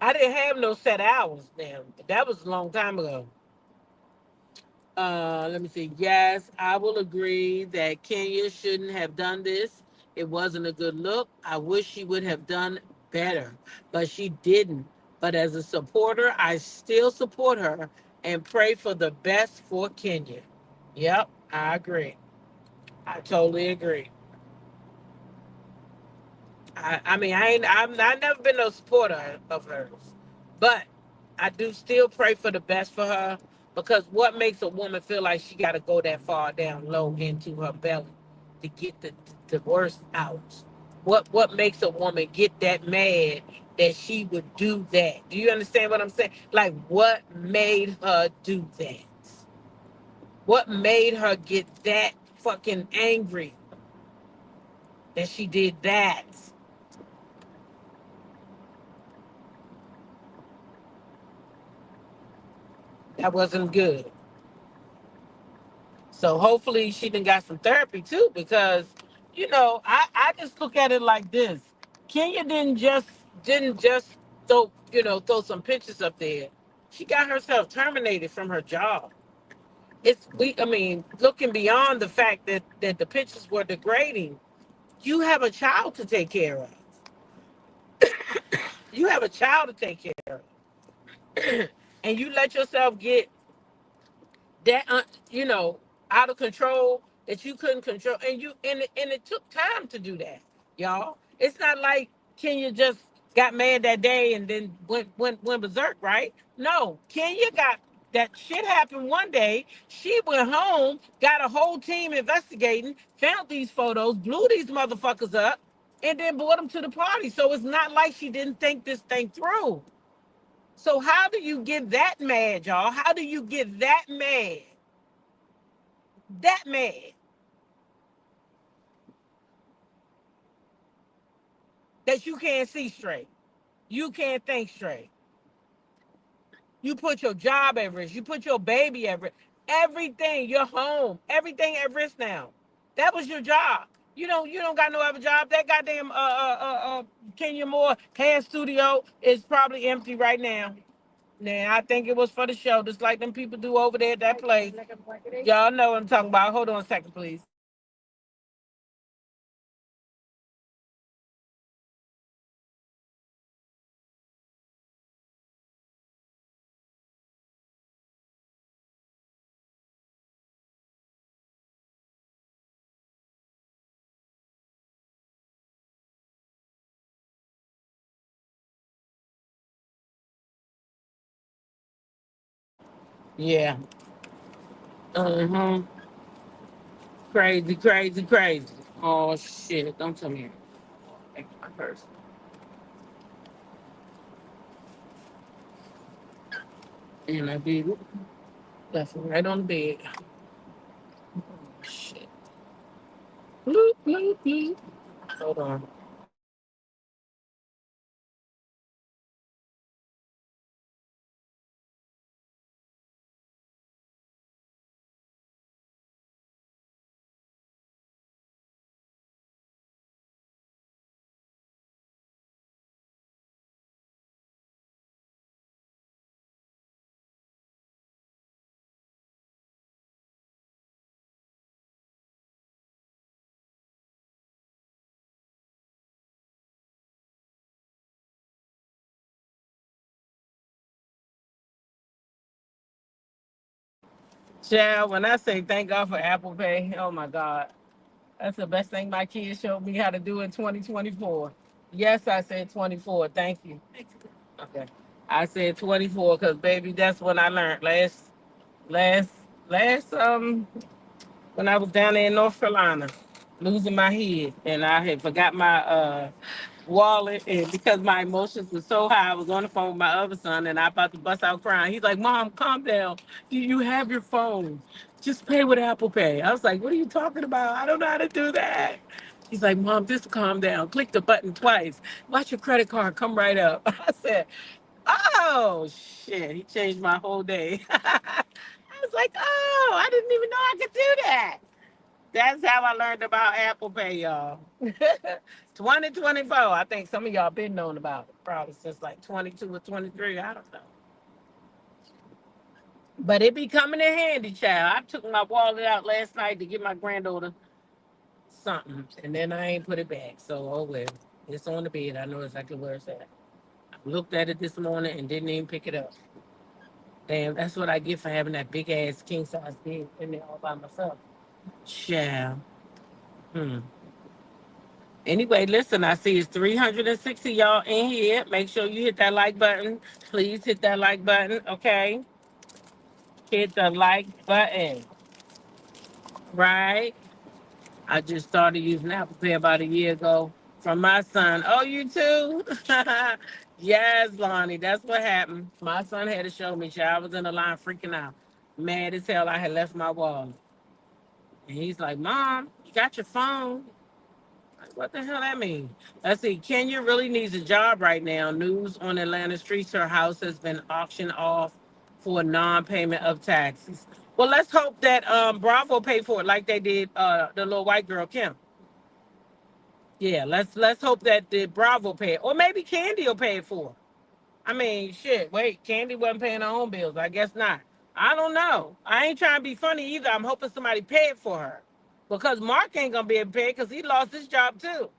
I didn't have no set hours. Now that was a long time ago. Let me see. Yes, I will agree that Kenya shouldn't have done this. It wasn't a good look. I wish she would have done better, but she didn't. But as a supporter, I still support her and pray for the best for Kenya. Yep, I agree. I totally agree. I mean, I've never been no supporter of hers, but I do still pray for the best for her because what makes a woman feel like she got to go that far down low into her belly to get the worst out? What makes a woman get that mad that she would do that? Do you understand what I'm saying? Like, what made her do that? What made her get that fucking angry that she did that? That wasn't good. So hopefully she done got some therapy too, because I just look at it like this. Kenya didn't just throw some pictures up there. She got herself terminated from her job. I mean, looking beyond the fact that the pictures were degrading, you have a child to take care of. You have a child to take care of. And you let yourself get that out of control that you couldn't control, and it took time to do that, y'all. It's not like Kenya just got mad that day and then went berserk, right? No, Kenya got that shit happened one day. She went home, got a whole team investigating, found these photos, blew these motherfuckers up, and then brought them to the party. So it's not like she didn't think this thing through. So how do you get that mad, y'all? How do you get that mad? That mad that you can't see straight. You can't think straight. You put your job at risk. You put your baby at risk. Everything, your home, everything at risk now. That was your job. You don't got no other job. That goddamn Kenya Moore hair studio is probably empty right now. Now I think it was for the show, just like them people do over there at that place. Y'all know what I'm talking about. Hold on a second, please. Yeah. Uh-huh. Crazy, crazy, crazy. Oh shit! Don't tell me. Take my purse. And I did it. Left it right on the bed. Shit. Bloop, bloop, bloop. Hold on. Child, when I say thank God for Apple Pay, oh my God. That's the best thing my kids showed me how to do in 2024. Yes, I said 24. Thank you. Okay. I said 24 because baby, that's when I learned last when I was down there in North Carolina. losing my head, and I had forgot my wallet, and because my emotions were so high, I was on the phone with my other son, and I about to bust out crying. He's like, "Mom, calm down. You have your phone. Just pay with Apple Pay." I was like, "What are you talking about? I don't know how to do that." He's like, "Mom, just calm down. Click the button twice. Watch your credit card come right up." I said, "Oh shit!" He changed my whole day. I was like, "Oh, I didn't even know I could do that." That's how I learned about Apple Pay, y'all. 2024. I think some of y'all been knowing about it probably since like 22 or 23. I don't know. But it be coming in handy, child. I took my wallet out last night to get my granddaughter something, and then I ain't put it back. So, oh well. It's on the bed. I know exactly where it's at. I looked at it this morning and didn't even pick it up. Damn, that's what I get for having that big ass king size bed in there all by myself. Child. Hmm. Anyway, listen, I see it's 360 y'all in here. Make sure you hit that like button. Please hit that like button, okay? Hit the like button, right? I just started using Apple Pay about a year ago from my son. Oh, you too? Yes, Lonnie, that's what happened. My son had to show me. Child. I was in the line freaking out. Mad as hell I had left my wallet. And he's like, "Mom, you got your phone?" What the hell that mean? Let's see. Kenya really needs a job right now. News on Atlanta streets. Her house has been auctioned off for non-payment of taxes. Well, let's hope that Bravo pay for it like they did the little white girl Kim. Yeah, let's hope that the Bravo pay it. Or maybe Candy will pay it for it. I mean, shit. Wait, Candy wasn't paying her own bills. I guess not. I don't know. I ain't trying to be funny either. I'm hoping somebody pay it for her. Because Mark ain't gonna be able to pay it because he lost his job too.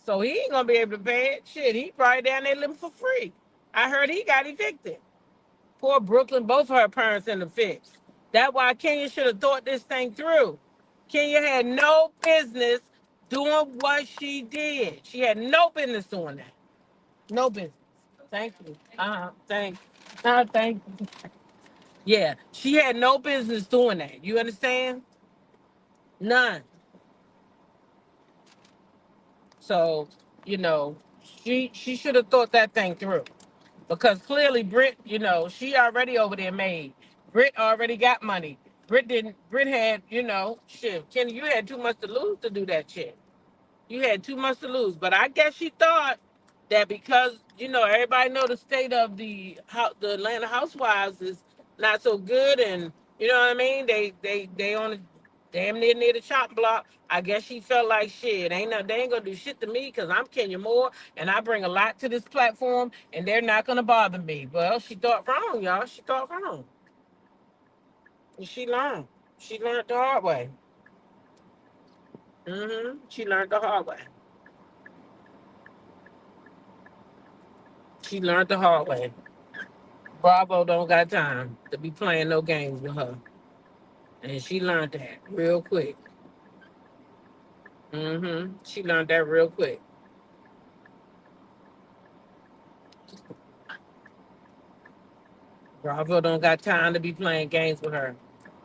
So he ain't gonna be able to pay it. Shit, he probably down there living for free. I heard he got evicted. Poor Brooklyn, both of her parents in the fix. That's why Kenya should have thought this thing through. Kenya had no business doing what she did. She had no business doing that. No business. Thank you. Thank you. Thank you. Yeah, she had no business doing that. You understand? None. So, you know, she should have thought that thing through. Because clearly Brit, she already over there made. Brit already got money. Brit had, shit. Kenny, you had too much to lose to do that shit. You had too much to lose. But I guess she thought that because, everybody know the state of the Atlanta Housewives is not so good, and you know what I mean? They on the damn near the chop block. I guess she felt like shit. They ain't gonna do shit to me because I'm Kenya Moore and I bring a lot to this platform and they're not gonna bother me. Well, she thought wrong, y'all. She thought wrong. And she learned. She learned the hard way. She learned the hard way. She learned the hard way. Bravo don't got time to be playing no games with her. And she learned that real quick. She learned that real quick. Bravo don't got time to be playing games with her.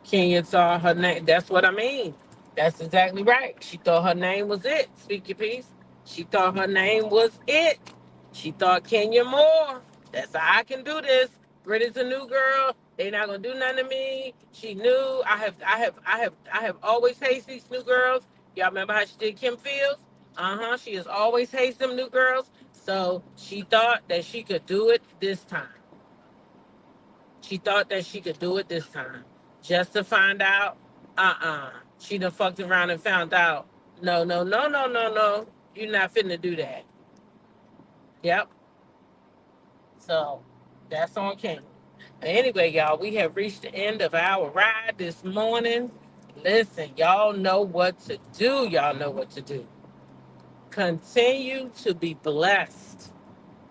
Kenya saw her name. That's what I mean. That's exactly right. She thought her name was it. Speak your piece. She thought her name was it. She thought Kenya Moore. That's how I can do this. Britta's a new girl. They not gonna do nothing to me. She knew. I have always hated these new girls. Y'all remember how she did Kim Fields? She has always hated them new girls. So she thought that she could do it this time. She thought that she could do it this time. Just to find out, she done fucked around and found out, no, no, no, no, no, no. You're not finna do that. Yep. So that's on King. Anyway, y'all, we have reached the end of our ride this morning. Listen, y'all know what to do. Y'all know what to do. Continue to be blessed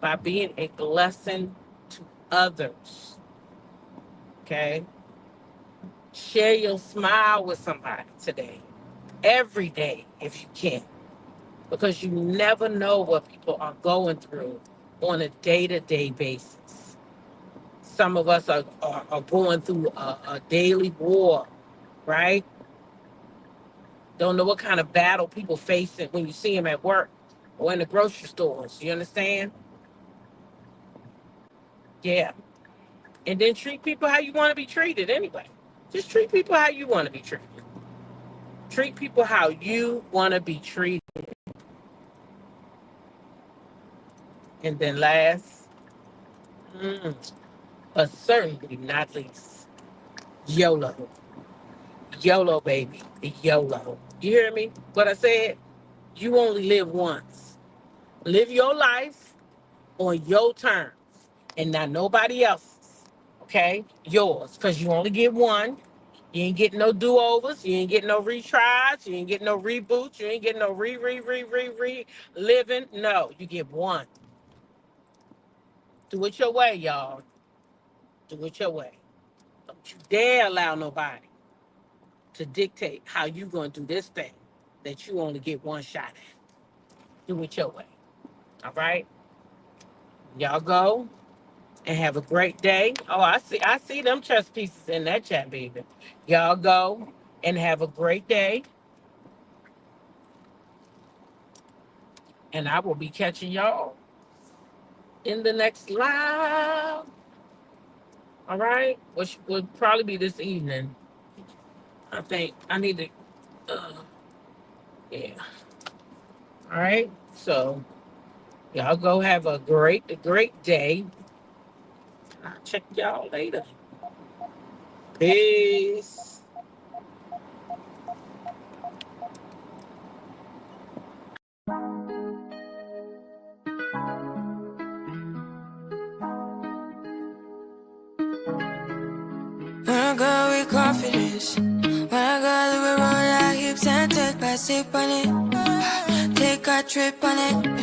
by being a blessing to others. Okay? Share your smile with somebody today, every day, if you can, because you never know what people are going through on a day-to-day basis. Some of us are going through a daily war, right? Don't know what kind of battle people face it when you see them at work or in the grocery stores. You understand? Yeah. And then treat people how you want to be treated anyway. Just treat people how you want to be treated. Treat people how you want to be treated. And then last, but certainly not least, YOLO. YOLO, baby. YOLO. You hear me? What I said? You only live once. Live your life on your terms and not nobody else's. Okay? Yours. Because you only get one. You ain't getting no do-overs. You ain't getting no retries. You ain't getting no reboots. You ain't getting no living. No, you get one. Do it your way, y'all. Do it your way. Don't you dare allow nobody to dictate how you going to do this thing that you only get one shot at. Do it your way. All right? Y'all go and have a great day. Oh, I see them chess pieces in that chat, baby. Y'all go and have a great day. And I will be catching y'all in the next live. All right? Which will probably be this evening. I think I need to, yeah. All right? So, y'all go have a great day. I'll check y'all later. Peace. When I go with confidence, when I go, we roll our hips and take a sip on it. Take a trip on it.